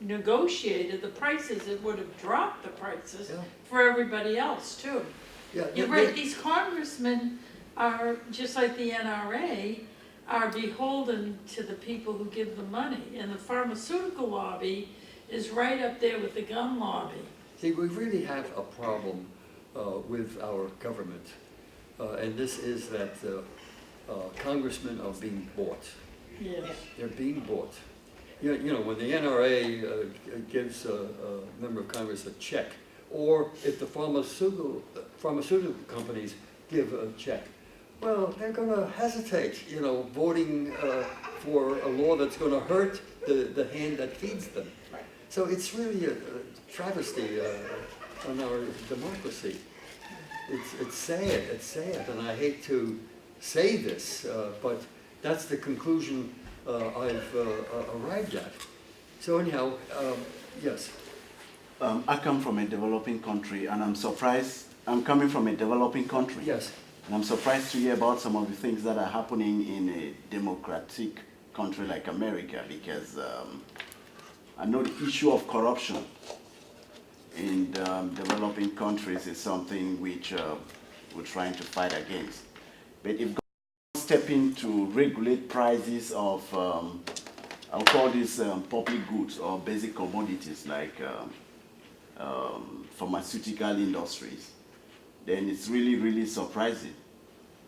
negotiated the prices, it would have dropped the prices yeah, for everybody else too. yeah. You're right, these congressmen are, just like the NRA, are beholden to the people who give them money. And the pharmaceutical lobby is right up there with the gun lobby. See, we really have a problem with our government. And this is that congressmen are being bought. Yes. They're being bought. You know, when the NRA gives a member of Congress a check, or if the pharmaceutical companies give a check, well, they're going to hesitate, voting for a law that's going to hurt the hand that feeds them. Right. So it's really a travesty on our democracy. It's sad, and I hate to say this, but that's the conclusion I've arrived at. So anyhow, yes. I come from a developing country, and I'm surprised. I'm coming from a developing country. Yes. And I'm surprised to hear about some of the things that are happening in a democratic country like America, because I know the issue of corruption in developing countries is something which we're trying to fight against. But if government step in to regulate prices of, I'll call this public goods or basic commodities like pharmaceutical industries, then it's really, really surprising.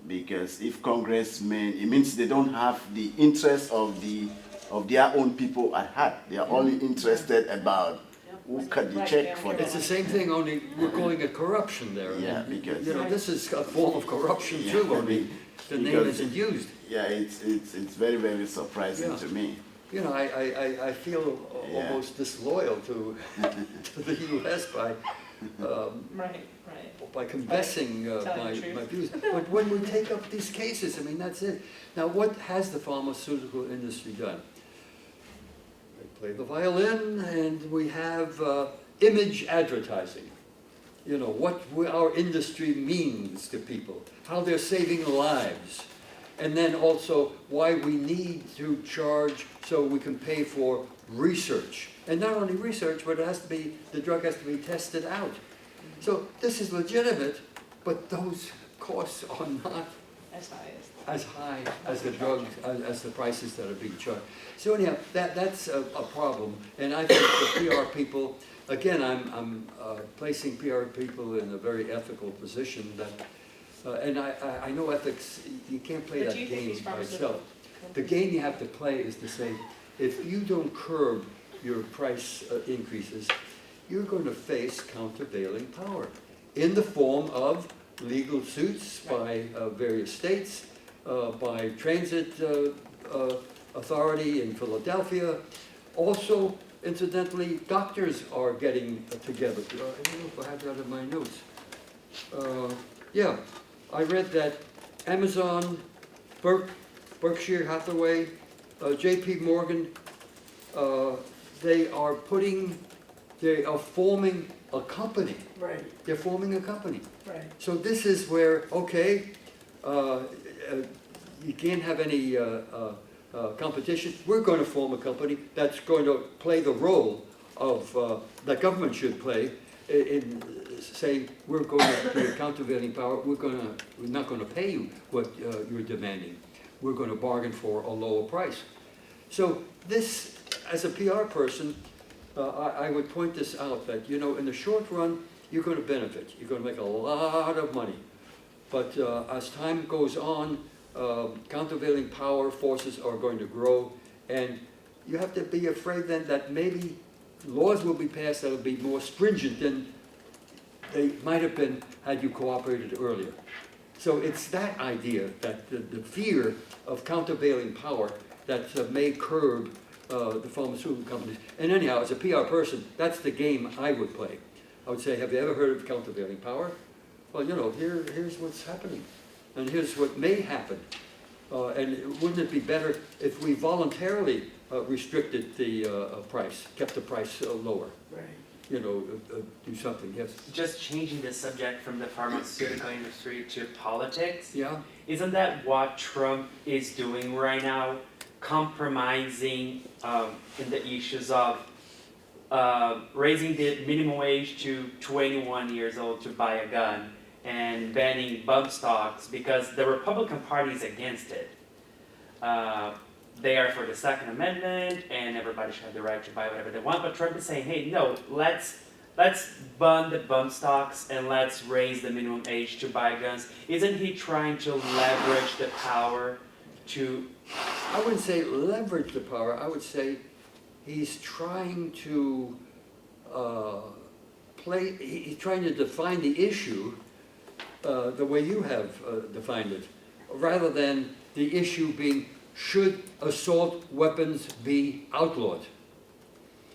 Because if congressmen, it means they don't have the interest of their own people at heart. They are only interested about who cut the check for them. It's the same thing, only we're calling it corruption there. Yeah, And, because- this is a form of corruption too, only the name Because- isn't used. Yeah, it's very, very surprising Yeah. to me. you know, I feel Yeah. almost disloyal to, to the US Right. by confessing Telling the my truth. views. But when we take up these cases, I mean, that's it. Now, what has the pharmaceutical industry done? They play the violin, and we have image advertising. You know, what our industry means to people, how they're saving lives, and then also why we need to charge so we can pay for research. And not only research, but it has to be, the drug has to be tested out. So this is legitimate, but those costs are not As high as the drugs, as the prices that are being charged. So anyhow, that's a problem, and I think the PR people, again, I'm placing PR people in a very ethical position that, and I know ethics, you can't play But that do you think game these by pharmaceutical itself. The game you have to play is to say, if you don't curb your price increases, you're going to face countervailing power in the form of legal suits by various states, by transit authority in Philadelphia. Also, incidentally, doctors are getting together. I don't know if I have that in my notes. Yeah, I read that Amazon, Berkshire Hathaway, J.P. Morgan, they are forming a company. Right, They're forming a company. right. So this is where, okay, you can't have any competition. We're going to form a company that's going to play the role of that government should play in saying we're going to be a countervailing power. We're not going to pay you what you're demanding. We're going to bargain for a lower price. So this, as a PR person, I would point this out that, you know, in the short run, you're going to benefit. You're going to make a lot of money. But as time goes on, countervailing power forces are going to grow, and you have to be afraid then that maybe laws will be passed that will be more stringent than they might have been had you cooperated earlier. So it's that idea, that the fear of countervailing power that may curb the pharmaceutical companies. And anyhow, as a PR person, that's the game I would play. I would say, have you ever heard of countervailing power? Well, you know, here's what's happening, and here's what may happen. And wouldn't it be better if we voluntarily restricted the price, kept the price lower? Right. You know, do something, yes. Just changing the subject from the pharmaceutical industry to politics. Yeah? Isn't that what Trump is doing right now? Compromising in the issues of raising the minimum wage to 21 years old to buy a gun and banning bump stocks because the Republican Party is against it. They are for the Second Amendment and everybody should have the right to buy whatever they want, but Trump is saying, hey, no, let's ban the bump stocks and let's raise the minimum age to buy guns. Isn't he trying to leverage the power to... I wouldn't say leverage the power, I would say he's trying to he's trying to define the issue the way you have defined it, rather than the issue being, should assault weapons be outlawed?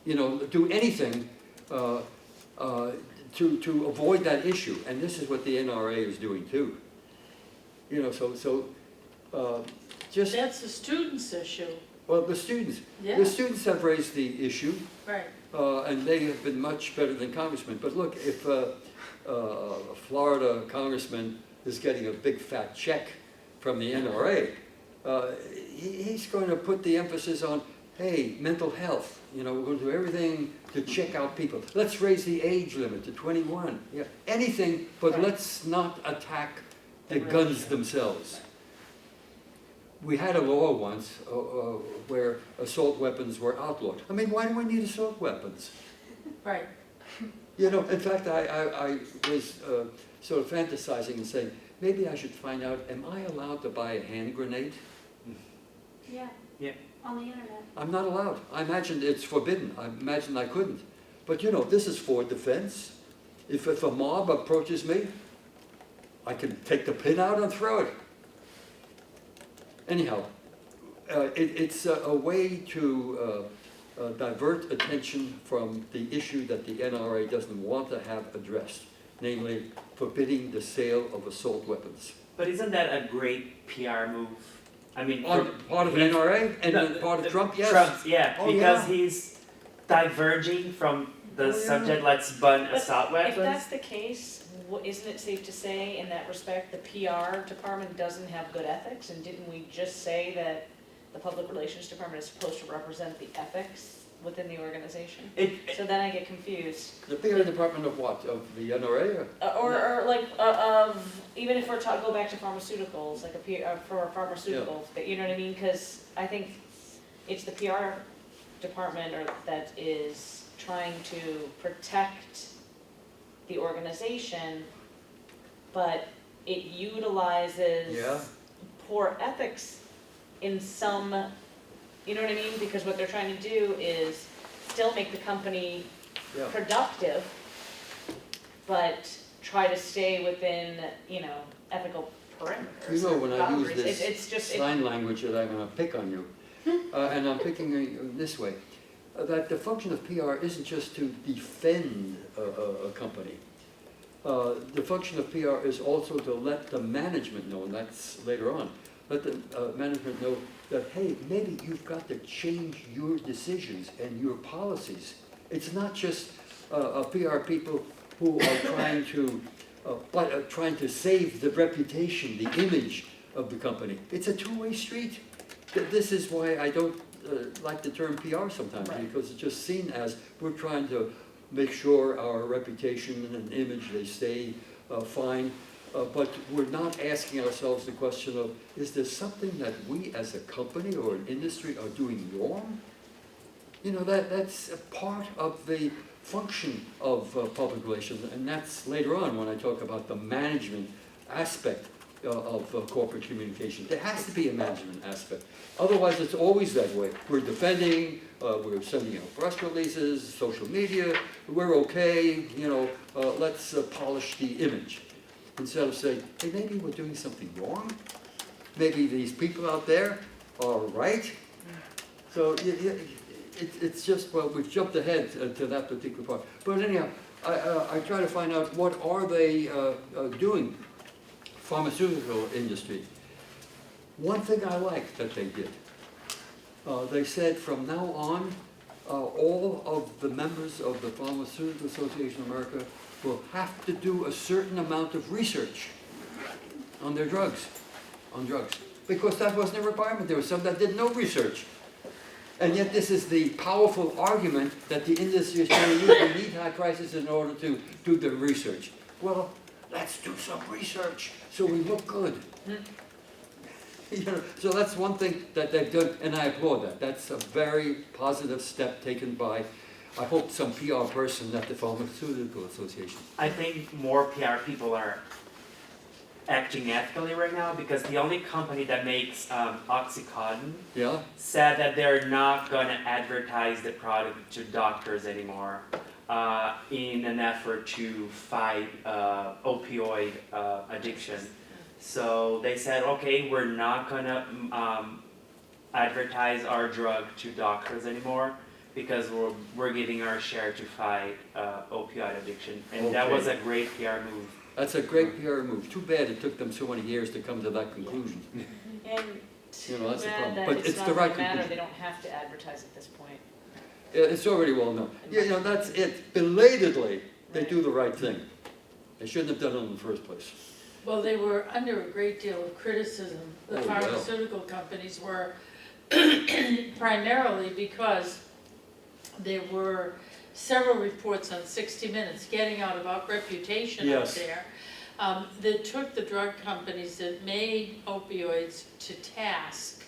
You know, do anything to avoid that issue, and this is what the NRA is doing too. You know, just... That's the students' issue. Well, the students have raised the issue, Right. and they have been much better than congressmen. But look, if a Florida congressman is getting a big fat check from the NRA, he's going to put the emphasis on, hey, mental health. You know, we're going to do everything to check out people. Let's raise the age limit to 21. Yeah, anything, but Right. let's not attack the guns themselves. We had a law once where assault weapons were outlawed. I mean, why do we need assault weapons? Right. You know, in fact, I was sort of fantasizing and saying, maybe I should find out, am I allowed to buy a hand grenade? Yeah. Yeah. On the internet. I'm not allowed. I imagined it's forbidden. I imagined I couldn't. But you know, this is for defense. If a mob approaches me, I can take the pin out and throw it. Anyhow, It's a way to divert attention from the issue that the NRA doesn't want to have addressed, namely forbidding the sale of assault weapons. But isn't that a great PR move? I mean, Part of he's- NRA and no, part of Trump, yes. Trump's, yeah, Oh, because yeah. he's diverging from the Oh, yeah. subject, let's ban But assault if weapons. that's the case, isn't it safe to say in that respect, the PR department doesn't have good ethics? And didn't we just say that the public relations department is supposed to represent the ethics within the organization? So then I get confused. The PR department of what? Of the NRA? Or like, of, even if we're go back to pharmaceuticals, like for pharmaceuticals, but you know what I mean? Because I think it's the PR department that is trying to protect the organization, but it utilizes Yeah. poor ethics in some, you know what I mean? Because what they're trying to do is still make the company Yeah. productive, but try to stay within, ethical parameters. You know, when or I use boundaries. this It's just, sign language that I'm going to pick on you, and I'm picking you this way, that the function of PR isn't just to defend a company. The function of PR is also to let the management know, and that's later on, let the management know that, hey, maybe you've got to change your decisions and your policies. It's not just PR people who are trying to save the reputation, the image of the company. It's a two-way street. This is why I don't like the term PR sometimes, Right. because it's just seen as we're trying to make sure our reputation and image, they stay fine. But we're not asking ourselves the question of, is there something that we as a company or an industry are doing wrong? You know, that's a part of the function of public relations, and that's later on when I talk about the management aspect of corporate communication. There has to be a management aspect. Otherwise, it's always that way. We're defending, we're sending out press releases, social media, we're okay, let's polish the image. Instead of saying, hey, maybe we're doing something wrong. Maybe these people out there are right. So it's just, well, we've jumped ahead to that particular part. But anyhow, I try to find out what are they doing, pharmaceutical industry. One thing I like that they did, they said from now on, all of the members of the Pharmaceutical Association of America will have to do a certain amount of research on their drugs, because that wasn't a requirement. There was some that did no research. And yet this is the powerful argument that the industry is trying to use. We need high prices in order to do the research. Well, let's do some research so we look good. So that's one thing that they've done, and I applaud that. That's a very positive step taken by, I hope, some PR person at the Pharmaceutical Association. I think more PR people are acting ethically right now because the only company that makes Oxycontin Yeah? said that they're not going to advertise the product to doctors anymore in an effort to fight opioid addiction. So they said, okay, we're not going to advertise our drug to doctors anymore because we're giving our share to fight opioid addiction. And that Okay. was a great PR move. That's a great PR move. Too bad it took them so many years to come to that conclusion. And You know, that's the too problem. bad that But it's it's not the right gonna matter, conclusion. they don't have to advertise at this point. Yeah, it's already well known. Yeah, that's it. Belatedly, they do the right thing. They shouldn't have done it in the first place. Well, they were under a great deal of criticism, the Oh, yeah. pharmaceutical companies were, primarily because there were several reports on 60 Minutes getting out about reputation out Yes. there. That took the drug companies that made opioids to task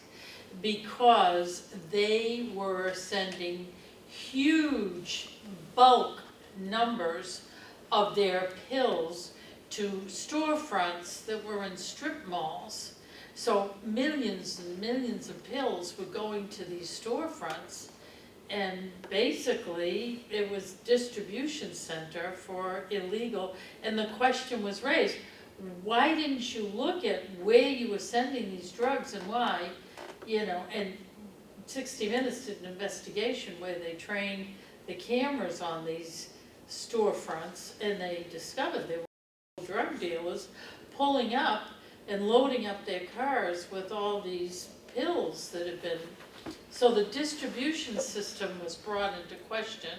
because they were sending huge bulk numbers of their pills to storefronts that were in strip malls. So millions and millions of pills were going to these storefronts, and basically it was distribution center for illegal, and the question was raised, why didn't you look at where you were sending these drugs and why? you know, and 60 Minutes did an investigation where they trained the cameras on these storefronts, and they discovered there were drug dealers pulling up and loading up their cars with all these pills that had been, so the distribution system was brought into question,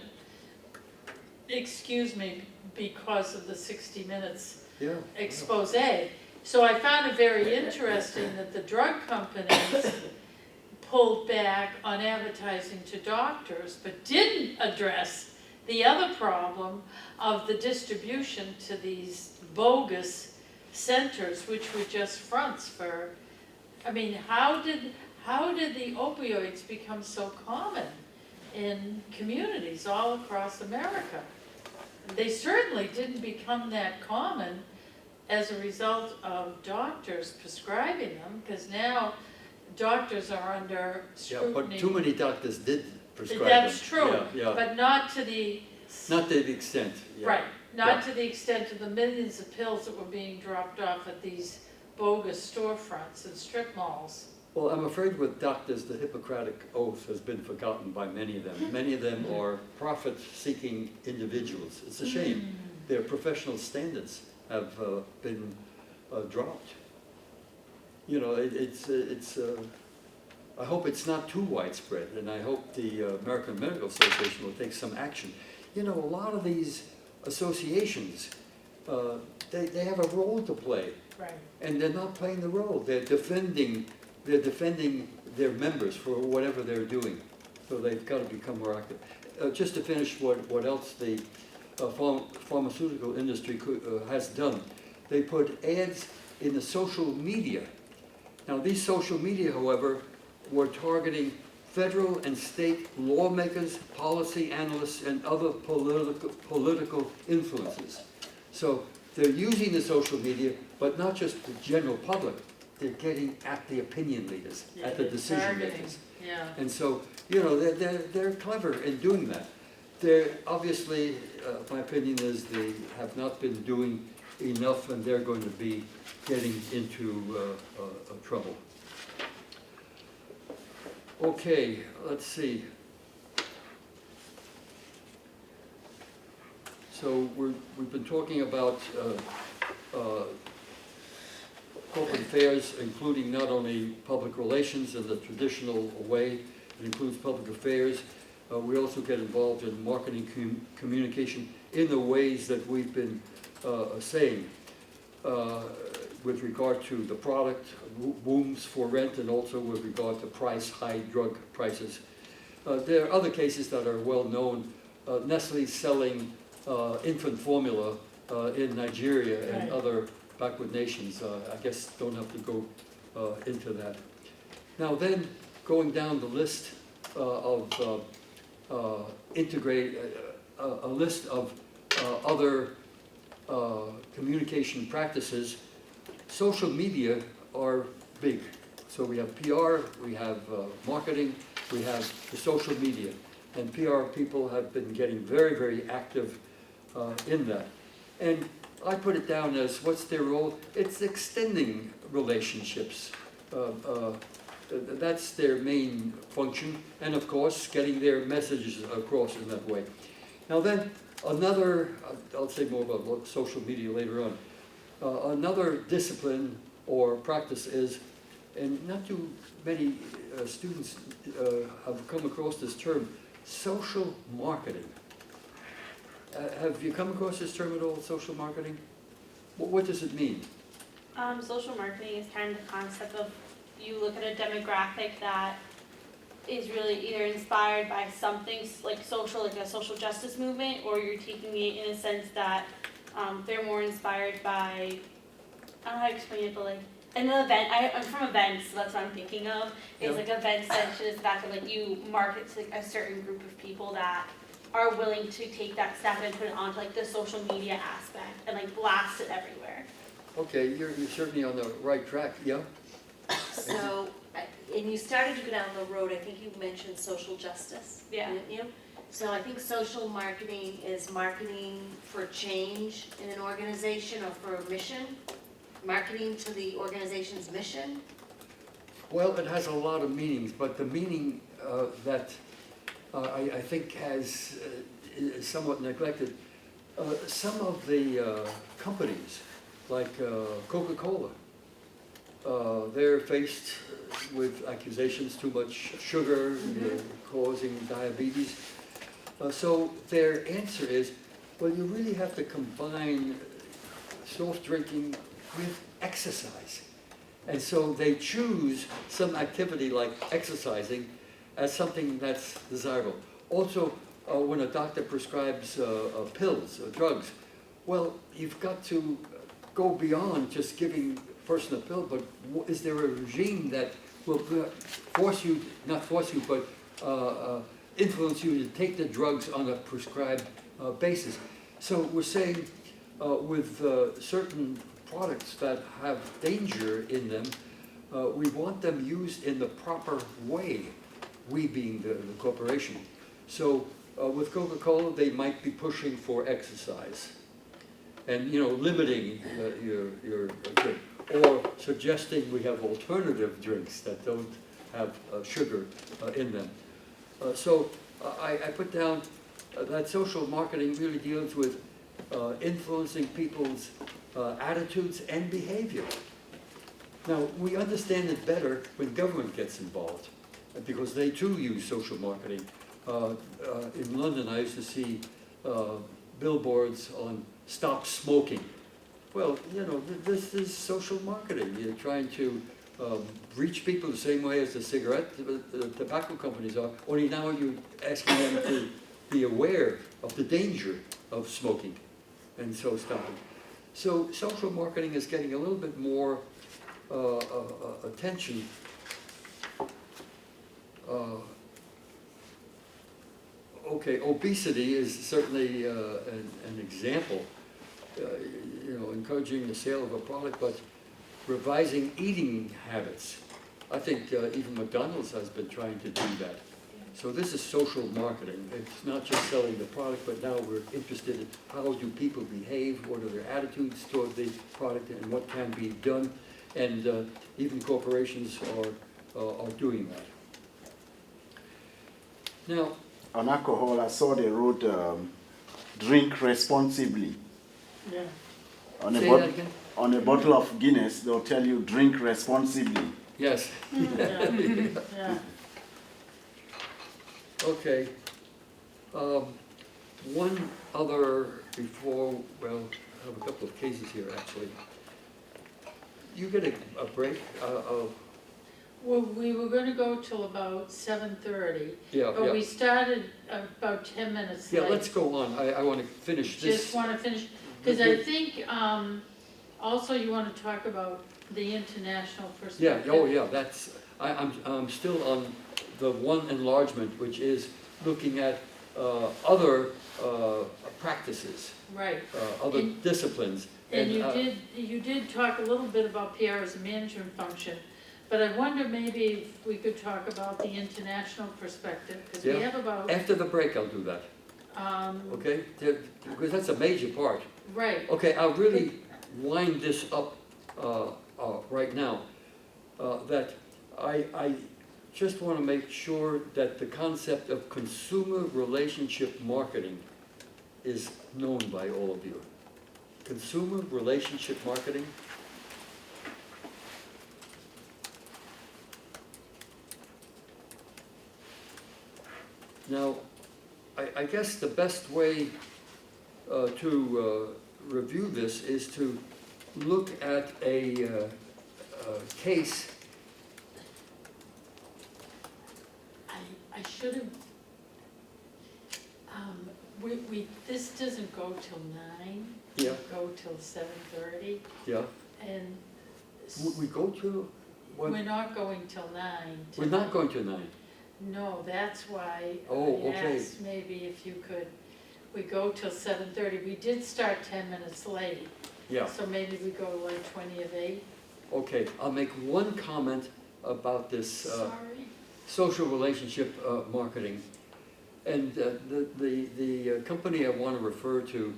excuse me, because of the 60 Minutes Yeah. expose. So I found it very interesting that the drug companies pulled back on advertising to doctors, but didn't address the other problem of the distribution to these bogus centers, which were just fronts for, I mean, how did the opioids become so common in communities all across America? They certainly didn't become that common as a result of doctors prescribing them, because now doctors are under Yeah, scrutiny. but too many doctors did prescribe them. That's true, Yeah, yeah. but not to the, Not to the extent, yeah. right, Yeah. not to the extent of the millions of pills that were being dropped off at these bogus storefronts and strip malls. Well, I'm afraid with doctors, the Hippocratic Oath has been forgotten by many of them. Many of them are profit-seeking individuals. It's a shame. Their professional standards have been dropped. You know, I hope it's not too widespread, and I hope the American Medical Association will take some action. You know, a lot of these associations, they have a role to play, Right. and they're not playing the role. They're defending their members for whatever they're doing. So they've got to become more active. Just to finish what else the pharmaceutical industry has done. They put ads in the social media. Now these social media, however, were targeting federal and state lawmakers, policy analysts, and other political influences. So they're using the social media, but not just the general public. They're getting at the opinion leaders, Yeah, at the they're decision targeting, makers. yeah. And so, you know, they're clever in doing that. They're obviously, my opinion is they have not been doing enough, and they're going to be getting into trouble. Okay, let's see. So we've been talking about corporate affairs, including not only public relations in the traditional way, it includes public affairs. We also get involved in marketing communication in the ways that we've been saying with regard to the product, rooms for rent, and also with regard to price, high drug prices. There are other cases that are well known. Nestle selling infant formula in Nigeria and Right. other backward nations. I guess don't have to go into that. Now then, going down the list of a list of other communication practices. Social media are big. So we have PR, we have marketing, we have the social media. And PR people have been getting very, very active in that. And I put it down as, what's their role? It's extending relationships. That's their main function. And of course, getting their messages across in that way. Now then, another, I'll say more about social media later on. Another discipline or practice is, and not too many students have come across this term, social marketing. Have you come across this term at all, social marketing? What does it mean? Social marketing is kind of the concept of you look at a demographic that is really either inspired by something like social, like a social justice movement, or you're taking it in a sense that they're more inspired by, I don't know how to explain it, but like an event. I'm from events, so that's what I'm thinking of. It's like events that is the fact that like you market to like a certain group of people that are willing to take that step and put it onto like the social media aspect and like blast it everywhere. Okay, you're certainly on the right track, yeah? So, and you started to go down the road, I think you mentioned social justice, Yeah. didn't you? So I think social marketing is marketing for change in an organization or for a mission, marketing to the organization's mission. Well, it has a lot of meanings, but the meaning that I think is somewhat neglected. Some of the companies, like Coca-Cola, they're faced with accusations too much sugar causing diabetes. So their answer is, well, you really have to combine soft drinking with exercise. And so they choose some activity like exercising as something that's desirable. Also, when a doctor prescribes pills or drugs, well, you've got to go beyond just giving a person a pill, but is there a regime that will force you, not force you, but influence you to take the drugs on a prescribed basis? So we're saying with certain products that have danger in them, we want them used in the proper way, we being the corporation. So with Coca-Cola, they might be pushing for exercise and, you know, limiting your drink, or suggesting we have alternative drinks that don't have sugar in them. So I put down that social marketing really deals with influencing people's attitudes and behavior. Now, we understand it better when government gets involved, because they too use social marketing. In London, I used to see billboards on stop smoking. Well, you know, this is social marketing. You're trying to reach people the same way as the tobacco companies are, only now you're asking them to be aware of the danger of smoking, and so stopping. So social marketing is getting a little bit more attention. Okay, obesity is certainly an example. You know, encouraging the sale of a product, but revising eating habits. I think even McDonald's has been trying to do that. So this is social marketing. It's not just selling the product, but now we're interested in how do people behave, what are their attitudes toward the product, and what can be done. And even corporations are doing that. Now, on alcohol, I saw they wrote drink responsibly. Yeah. On say that again? on a bottle of Guinness, they'll tell you drink responsibly. Yes. Yeah. Yeah. Okay. One other before, well, I have a couple of cases here actually. You get a break? Well, we were gonna go till about 7:30, Yeah, but yeah. we started about 10 minutes late. Yeah, let's go on. I want to finish this. Just wanna finish, because I think, also you wanna talk about the international Yeah, perspective. oh yeah, that's, I'm still on the one enlargement, which is looking at other practices, Right. other And- disciplines. And you did talk a little bit about PR as a management function, but I wonder maybe if we could talk about the international perspective, because we Yeah. have about, After the break, I'll do that, okay? Because that's a major part. right, Okay, I'll really wind this up right now, that I just want to make sure that the concept of consumer relationship marketing is known by all of you. Consumer relationship marketing. Now, I guess the best way to review this is to look at a case. I should have, this doesn't go till 9. Yeah. Go till 7:30, Yeah, and we go to, what? we're not going till 9. We're not going to 9. No, that's why Oh, I okay. asked maybe if you could, we go till 7:30. We did start 10 minutes late, Yeah, so maybe we go like 20 of 8. okay, I'll make one comment about this Sorry. social relationship marketing. And the company I want to refer to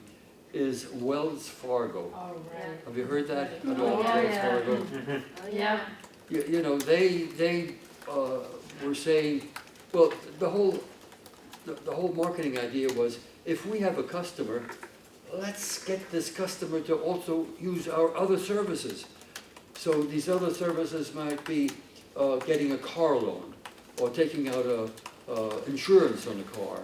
is Wells Fargo. All right. Have you heard that? Oh, About Wells yeah. Fargo? Oh, Yeah. You know, they were saying, well, the whole marketing idea was, if we have a customer, let's get this customer to also use our other services. So these other services might be getting a car loan, or taking out insurance on a car,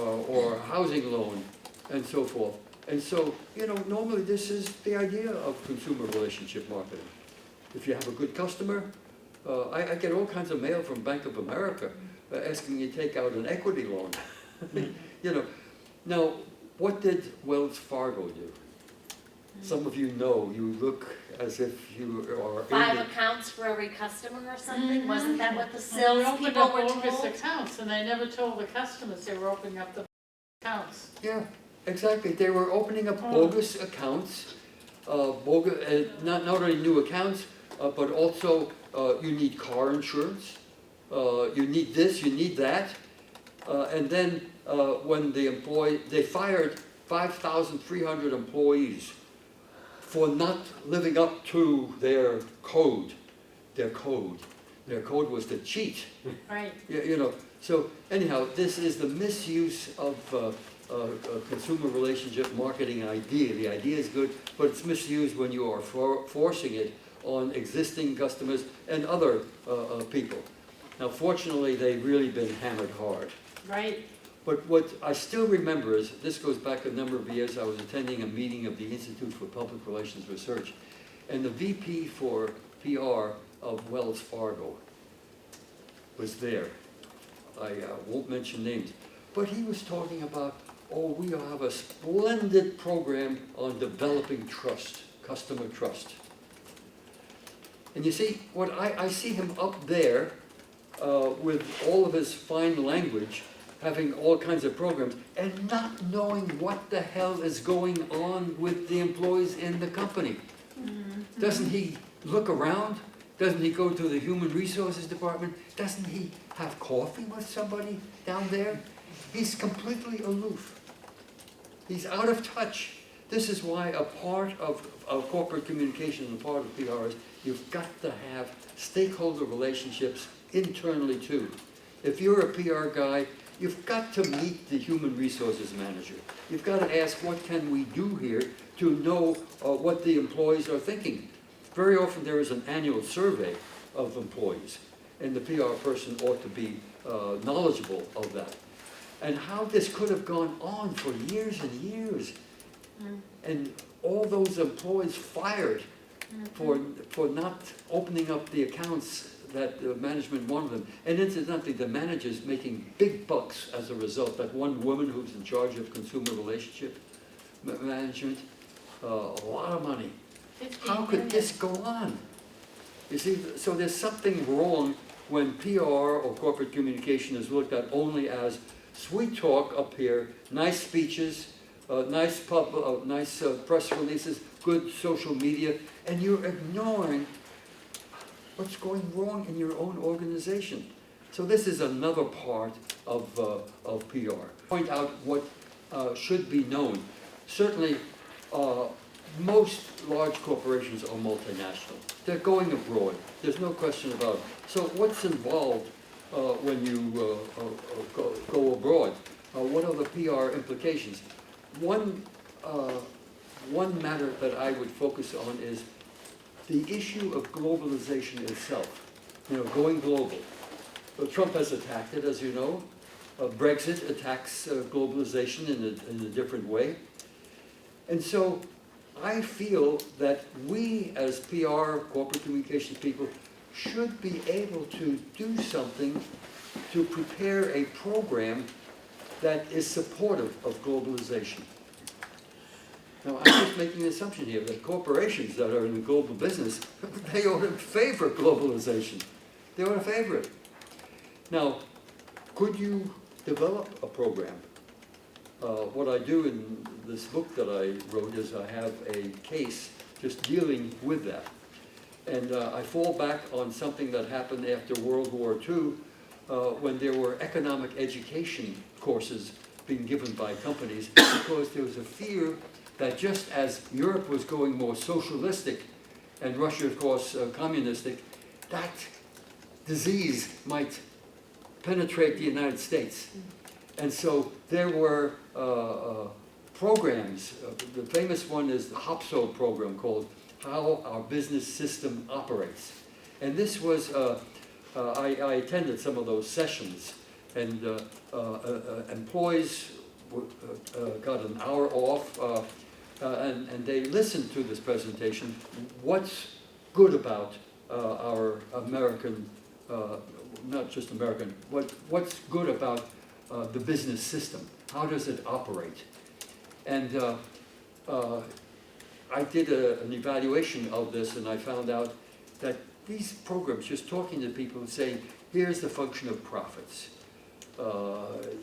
or a housing loan, and so forth. And so, you know, normally this is the idea of consumer relationship marketing. If you have a good customer, I get all kinds of mail from Bank of America asking you to take out an equity loan. You know, now, what did Wells Fargo do? Some of you know, you look as if you are 5 accounts for every customer or something? Wasn't that what the They sales opened people up were bogus told? accounts, and they never told the customers they were opening up the accounts. Yeah, exactly. They were opening up bogus accounts, not only new accounts, but also you need car insurance, you need this, you need that. And then when they fired 5,300 employees for not living up to their code. Their code was to cheat. Right. You know, so anyhow, this is the misuse of consumer relationship marketing idea. The idea is good, but it's misused when you are forcing it on existing customers and other people. Now, fortunately, they've really been hammered hard. Right. But what I still remember is, this goes back a number of years, I was attending a meeting of the Institute for Public Relations Research, and the VP for PR of Wells Fargo was there. I won't mention names, but he was talking about, oh, we have a splendid program on developing trust, customer trust. And you see, what I see him up there with all of his fine language, having all kinds of programs, and not knowing what the hell is going on with the employees in the company. Mm-hmm. Doesn't he look around? Doesn't he go to the human resources department? Doesn't he have coffee with somebody down there? He's completely aloof. He's out of touch. This is why a part of corporate communication and a part of PR is you've got to have stakeholder relationships internally too. If you're a PR guy, you've got to meet the human resources manager. You've got to ask, what can we do here to know what the employees are thinking? Very often there is an annual survey of employees, and the PR person ought to be knowledgeable of that. And how this could have gone on for years and years. And all those employees fired for not opening up the accounts that the management wanted them. And incidentally, the manager's making big bucks as a result. That one woman who's in charge of consumer relationship management, a lot of money. How could this go on? You see, so there's something wrong when PR or corporate communication is looked at only as sweet talk up here, nice speeches, nice press releases, good social media, and you're ignoring what's going wrong in your own organization. So this is another part of PR. Point out what should be known. Certainly, most large corporations are multinational. They're going abroad. There's no question about it. So what's involved when you go abroad? What are the PR implications? One matter that I would focus on is the issue of globalization itself, going global. Trump has attacked it, as you know. Brexit attacks globalization in a different way. And so I feel that we as PR, corporate communications people, should be able to do something to prepare a program that is supportive of globalization. Now, I'm just making an assumption here that corporations that are in the global business, they ought to favor globalization. They ought to favor it. Now, could you develop a program? What I do in this book that I wrote is I have a case just dealing with that. And I fall back on something that happened after World War II when there were economic education courses being given by companies because there was a fear that just as Europe was going more socialistic and Russia, of course, communistic, that disease might penetrate the United States. And so there were programs. The famous one is the HOPSO program called How Our Business System Operates. And this was, I attended some of those sessions, and employees got an hour off, and they listened to this presentation. What's good about our American, not just American, what's good about the business system? How does it operate? And I did an evaluation of this, and I found out that these programs, just talking to people saying, here's the function of profits.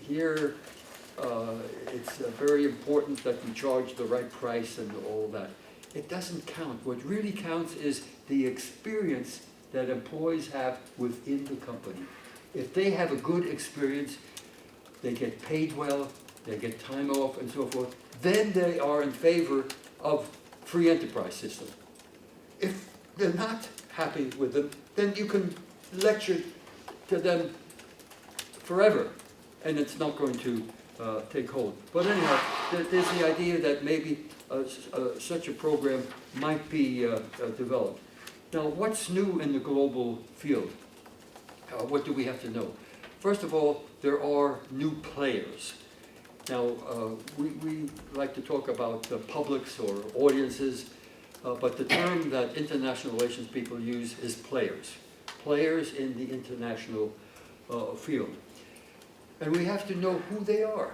Here, it's very important that you charge the right price and all that. It doesn't count. What really counts is the experience that employees have within the company. If they have a good experience, they get paid well, they get time off and so forth, then they are in favor of free enterprise system. If they're not happy with them, then you can lecture to them forever, and it's not going to take hold. But anyhow, there's the idea that maybe such a program might be developed. Now, what's new in the global field? What do we have to know? First of all, there are new players. Now, we like to talk about publics or audiences, but the term that international relations people use is players. Players in the international field. And we have to know who they are.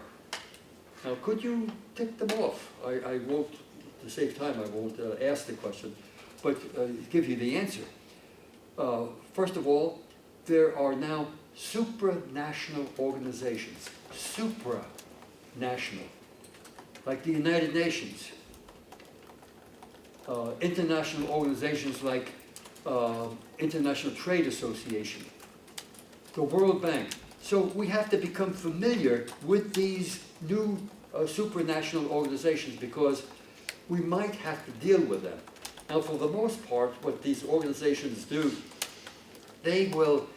Now, could you tick them off? I won't, to save time, I won't ask the question, but give you the answer. First of all, there are now supranational organizations. Supranational. Like the United Nations. International organizations like International Trade Association. The World Bank. So we have to become familiar with these new supranational organizations because we might have to deal with them. Now, for the most part, what these organizations do, they will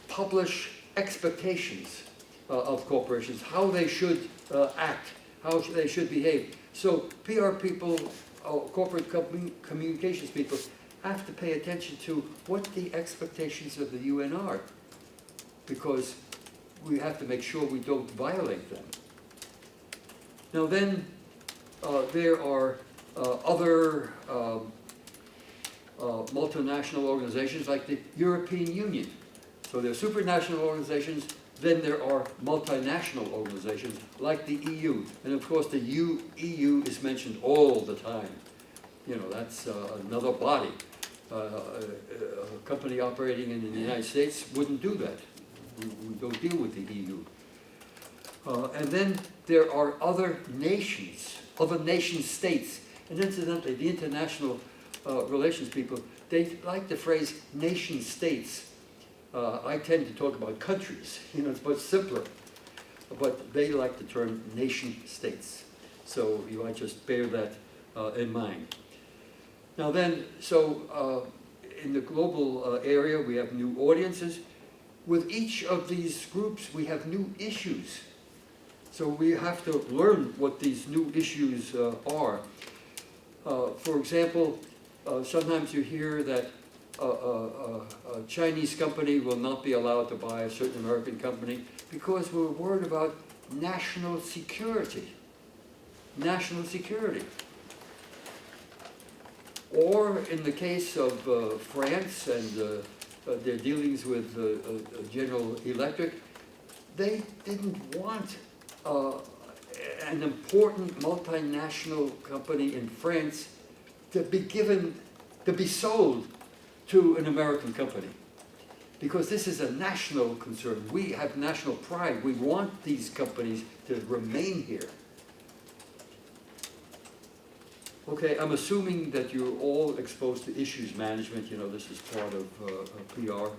publish expectations of corporations, how they should act, how they should behave. So PR people, corporate communications people, have to pay attention to what the expectations of the UN are, because we have to make sure we don't violate them. Now then, there are other multinational organizations like the European Union. So there are supranational organizations, then there are multinational organizations like the EU. And of course the EU is mentioned all the time. You know, that's another body. A company operating in the United States wouldn't do that. We don't deal with the EU. And then there are other nations, other nation states. And incidentally, the international relations people, they like the phrase nation states. I tend to talk about countries, you know, it's much simpler. But they like the term nation states. So you might just bear that in mind. Now then, so in the global area, we have new audiences. With each of these groups, we have new issues. So we have to learn what these new issues are. For example, sometimes you hear that a Chinese company will not be allowed to buy a certain American company because we're worried about national security. National security. Or in the case of France and their dealings with General Electric, they didn't want an important multinational company in France to be sold to an American company. Because this is a national concern. We have national pride. We want these companies to remain here. Okay, I'm assuming that you're all exposed to issues management. You know, this is part of PR.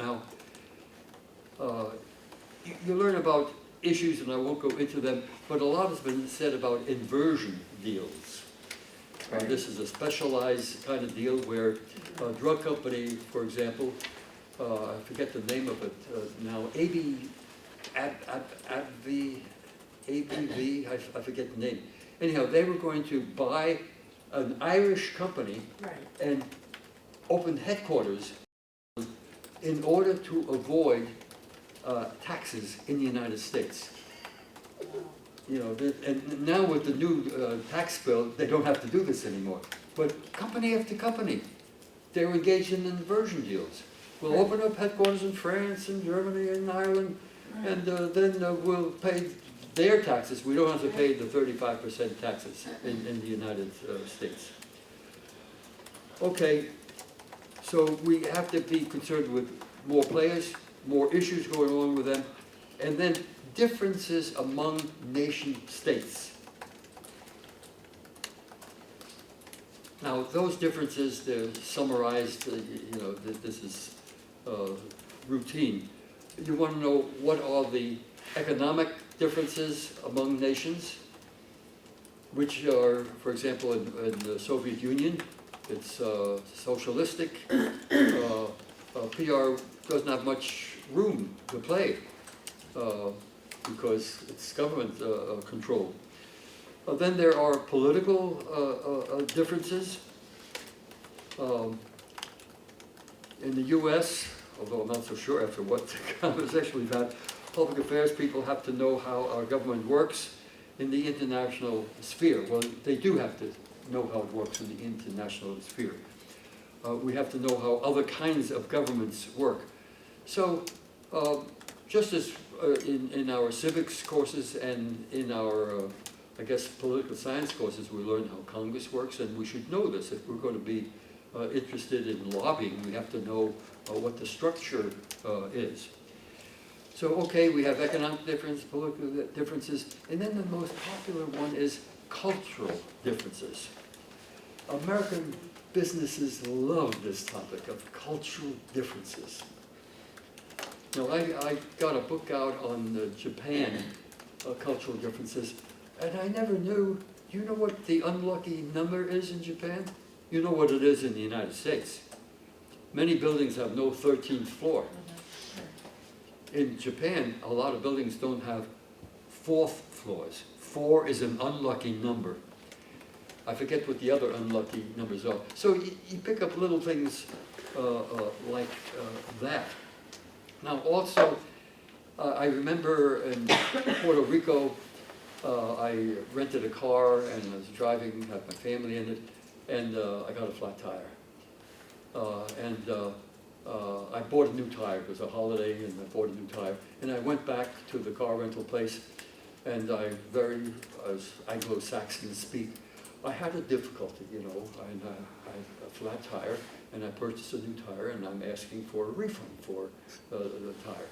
Now, you learn about issues, and I won't go into them, but a lot has been said about inversion deals. This is a specialized kind of deal where a drug company, for example, I forget the name of it now, ABV, I forget the name. Anyhow, they were going to buy an Irish company and open headquarters in order to avoid taxes in the United States. You know, and now with the new tax bill, they don't have to do this anymore. But company after company, they're engaged in inversion deals. We'll open up headquarters in France and Germany and Ireland, and then we'll pay their taxes. We don't have to pay the 35% taxes in the United States. Okay, so we have to be concerned with more players, more issues going on with them, and then differences among nation states. Now, those differences, they're summarized, you know, this is routine. You want to know what are the economic differences among nations, which are, for example, in the Soviet Union, it's socialistic. PR doesn't have much room to play because it's government control. Then there are political differences. In the US, although I'm not so sure after what conversation we've had, public affairs people have to know how our government works in the international sphere. Well, they do have to know how it works in the international sphere. We have to know how other kinds of governments work. So, just as in our civics courses and in our, I guess, political science courses, we learn how Congress works, and we should know this. If we're going to be interested in lobbying, we have to know what the structure is. So, okay, we have economic differences, political differences, and then the most popular one is cultural differences. American businesses love this topic of cultural differences. Now, I got a book out on Japan cultural differences, and I never knew. Do you know what the unlucky number is in Japan? You know what it is in the United States. Many buildings have no 13th floor. In Japan, a lot of buildings don't have 4th floors. 4 is an unlucky number. I forget what the other unlucky numbers are. So you pick up little things like that. Now also, I remember in Puerto Rico, I rented a car and I was driving, had my family in it, and I got a flat tire. I bought a new tire. It was a holiday, and I bought a new tire. And I went back to the car rental place, and as Anglo-Saxons speak, I had a difficulty, you know. I had a flat tire, and I purchased a new tire, and I'm asking for a refund for the tire.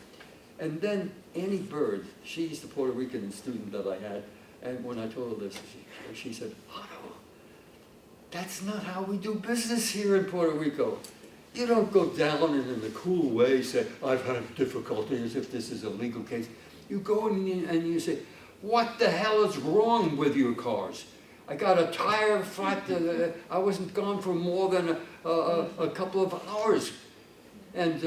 And then Annie Bird, she's the Puerto Rican student that I had, and when I told her this, she said, "Otto, that's not how we do business here in Puerto Rico. You don't go down and in a cool way say, I've had difficulty, as if this is a legal case. You go in and you say, what the hell is wrong with your cars? I got a tire flat, I wasn't gone for more than a couple of hours. And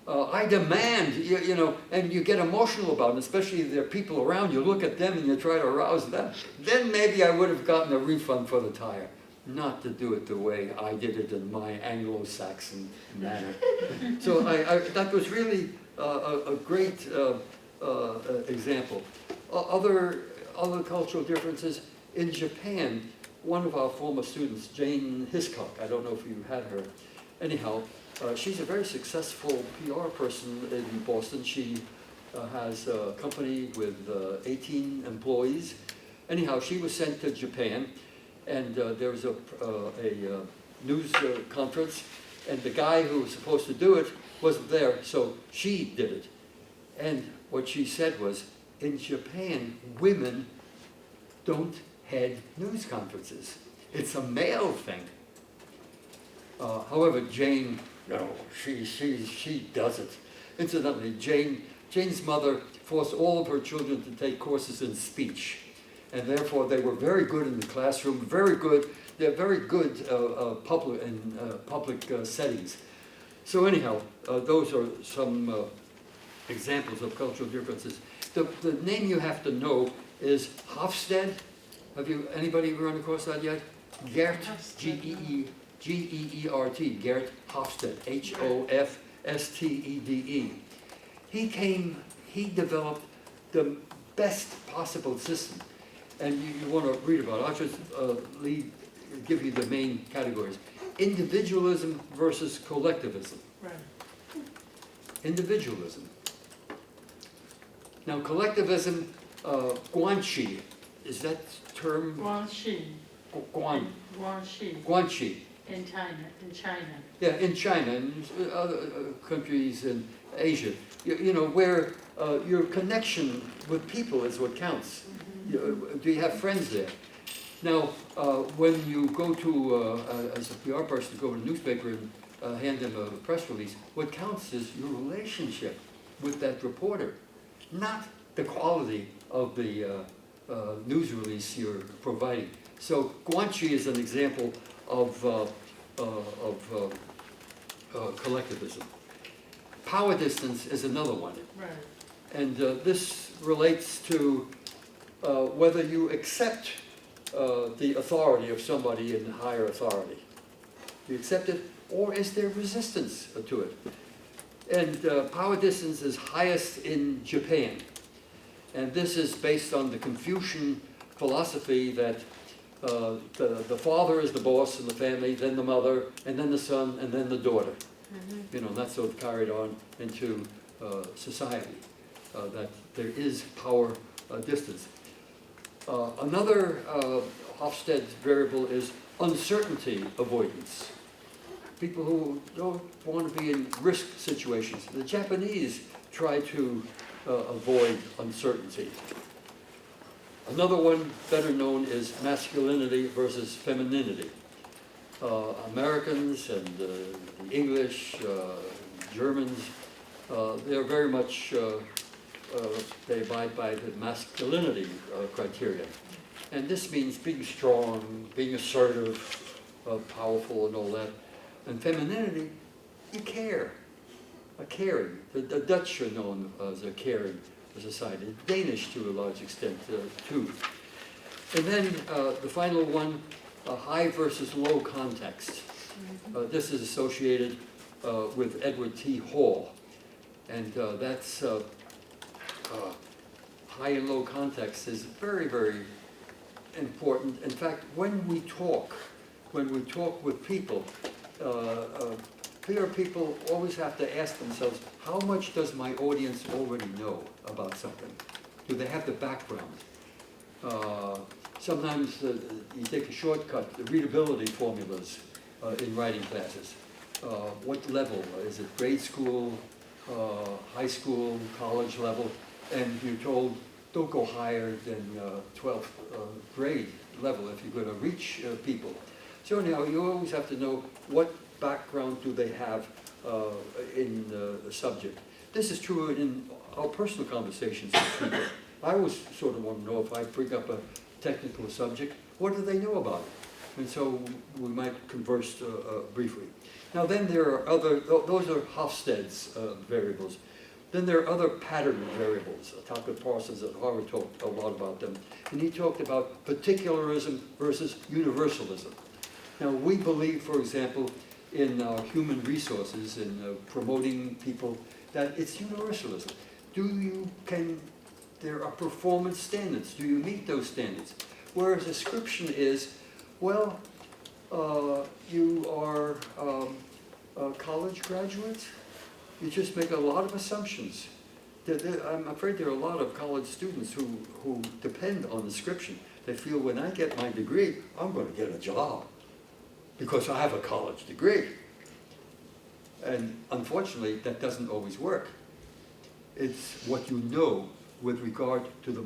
I demand, you know, and you get emotional about it, especially if there are people around you, look at them and you try to arouse them. Then maybe I would have gotten a refund for the tire. Not to do it the way I did it in my Anglo-Saxon manner. So that was really a great example. Other cultural differences. In Japan, one of our former students, Jane Hiscock, I don't know if you had her. Anyhow, she's a very successful PR person in Boston. She has a company with 18 employees. Anyhow, she was sent to Japan, and there was a news conference, and the guy who was supposed to do it wasn't there, so she did it. And what she said was, in Japan, women don't head news conferences. It's a male thing. However, Jane, no, she does it. Incidentally, Jane's mother forced all of her children to take courses in speech. and therefore they were very good in the classroom, very good, they're very good public settings. So anyhow, those are some examples of cultural differences. The name you have to know is Hofstede. Have you, anybody run across that yet? Gert, G-E-E-R-T, Gert Hofstede, Hofstede. He developed the best possible system. And you want to read about it. I'll just give you the main categories. Individualism versus collectivism. Right. Individualism. Now collectivism, Guanxi, is that term? Guanxi. Guanxi. Guanxi. In China. Yeah, in China and other countries in Asia, you know, where your connection with people is what counts. Do you have friends there? Now, when you go to, as a PR person, go to a newspaper and hand them a press release, what counts is your relationship with that reporter, not the quality of the news release you're providing. So Guanxi is an example of collectivism. Power distance is another one. Right. And this relates to whether you accept the authority of somebody in higher authority. Do you accept it, or is there resistance to it? And power distance is highest in Japan. And this is based on the Confucian philosophy that the father is the boss in the family, then the mother, and then the son, and then the daughter. You know, and that's sort of carried on into society, that there is power distance. Another Hofstede variable is uncertainty avoidance. People who don't want to be in risk situations. The Japanese try to avoid uncertainty. Another one better known is masculinity versus femininity. Americans and the English, Germans, they're very much, they abide by the masculinity criteria. And this means being strong, being assertive, powerful and all that. And femininity, you care, a caring. The Dutch are known as a caring society, the Danish to a large extent too. And then the final one, high versus low context. This is associated with Edward T. Hall. And that's high and low context is very, very important. In fact, when we talk with people, PR people always have to ask themselves, how much does my audience already know about something? Do they have the background? Sometimes you take a shortcut, the readability formulas in writing classes. What level? Is it grade school, high school, college level? And you're told, don't go higher than 12th grade level if you're going to reach people. So anyhow, you always have to know what background do they have in the subject. This is true in our personal conversations with people. I always sort of want to know, if I bring up a technical subject, what do they know about it? And so we might converse briefly. Now then there are other, those are Hofstede's variables. Then there are other pattern variables. Tucker Parsons at Harvard talked a lot about them. And he talked about particularism versus universalism. Now we believe, for example, in human resources, in promoting people, that it's universalism. There are performance standards. Do you meet those standards? Whereas ascription is, well, you are college graduates. You just make a lot of assumptions. I'm afraid there are a lot of college students who depend on ascription. They feel, when I get my degree, I'm going to get a job because I have a college degree. And unfortunately, that doesn't always work. It's what you know with regard to the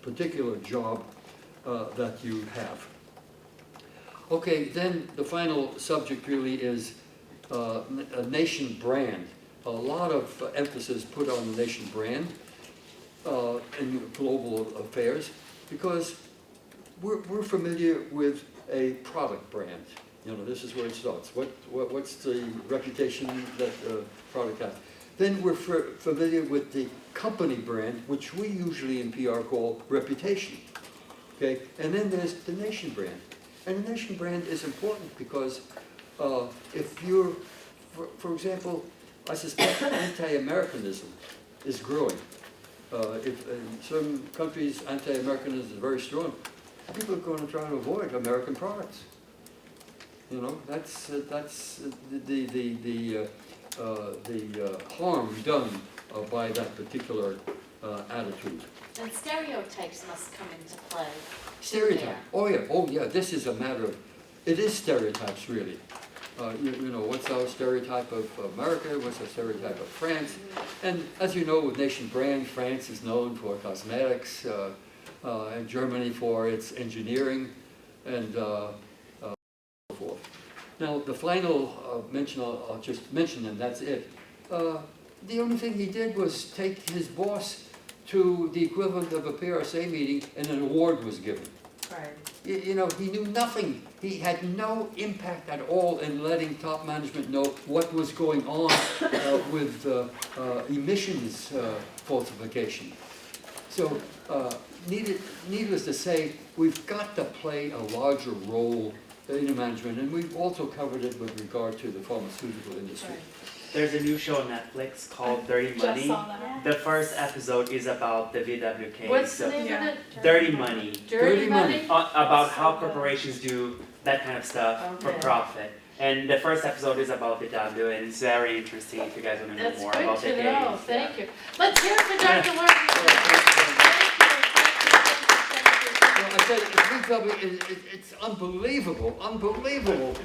particular job that you have. Okay, then the final subject really is a nation brand. A lot of emphasis put on the nation brand in global affairs, because we're familiar with a product brand. This is where it starts. What's the reputation that the product has? Then we're familiar with the company brand, which we usually in PR call reputation. Okay? And then there's the nation brand. And the nation brand is important because if you're, for example, I suspect anti-Americanism is growing. If in certain countries anti-Americanism is very strong, people are going to try to avoid American products. That's the harm done by that particular attitude. And stereotypes must come into play. Stereotype. Oh yeah. This is a matter of. It is stereotypes really. What's our stereotype of America? What's our stereotype of France? And as you know, with nation brand, France is known for cosmetics, and Germany for its engineering, and so forth. Now, the final mention, I'll just mention, and that's it. The only thing he did was take his boss to the equivalent of a PRSA meeting, and an award was given. Right. He knew nothing. He had no impact at all in letting top management know what was going on with emissions falsification. So, needless to say, we've got to play a larger role in management, and we've also covered it with regard to the pharmaceutical industry. There's a new show on Netflix called Dirty Money. Just saw that. The first episode is about the VWK. What's the so name of it? Dirty Money. Dirty Money? About how corporations do that kind of stuff for Okay. profit. And the first episode is about the W, and it's very interesting if you guys want to know That's more good about the to games. know, thank you. Let's hear it for Dr. Well, I said, it's unbelievable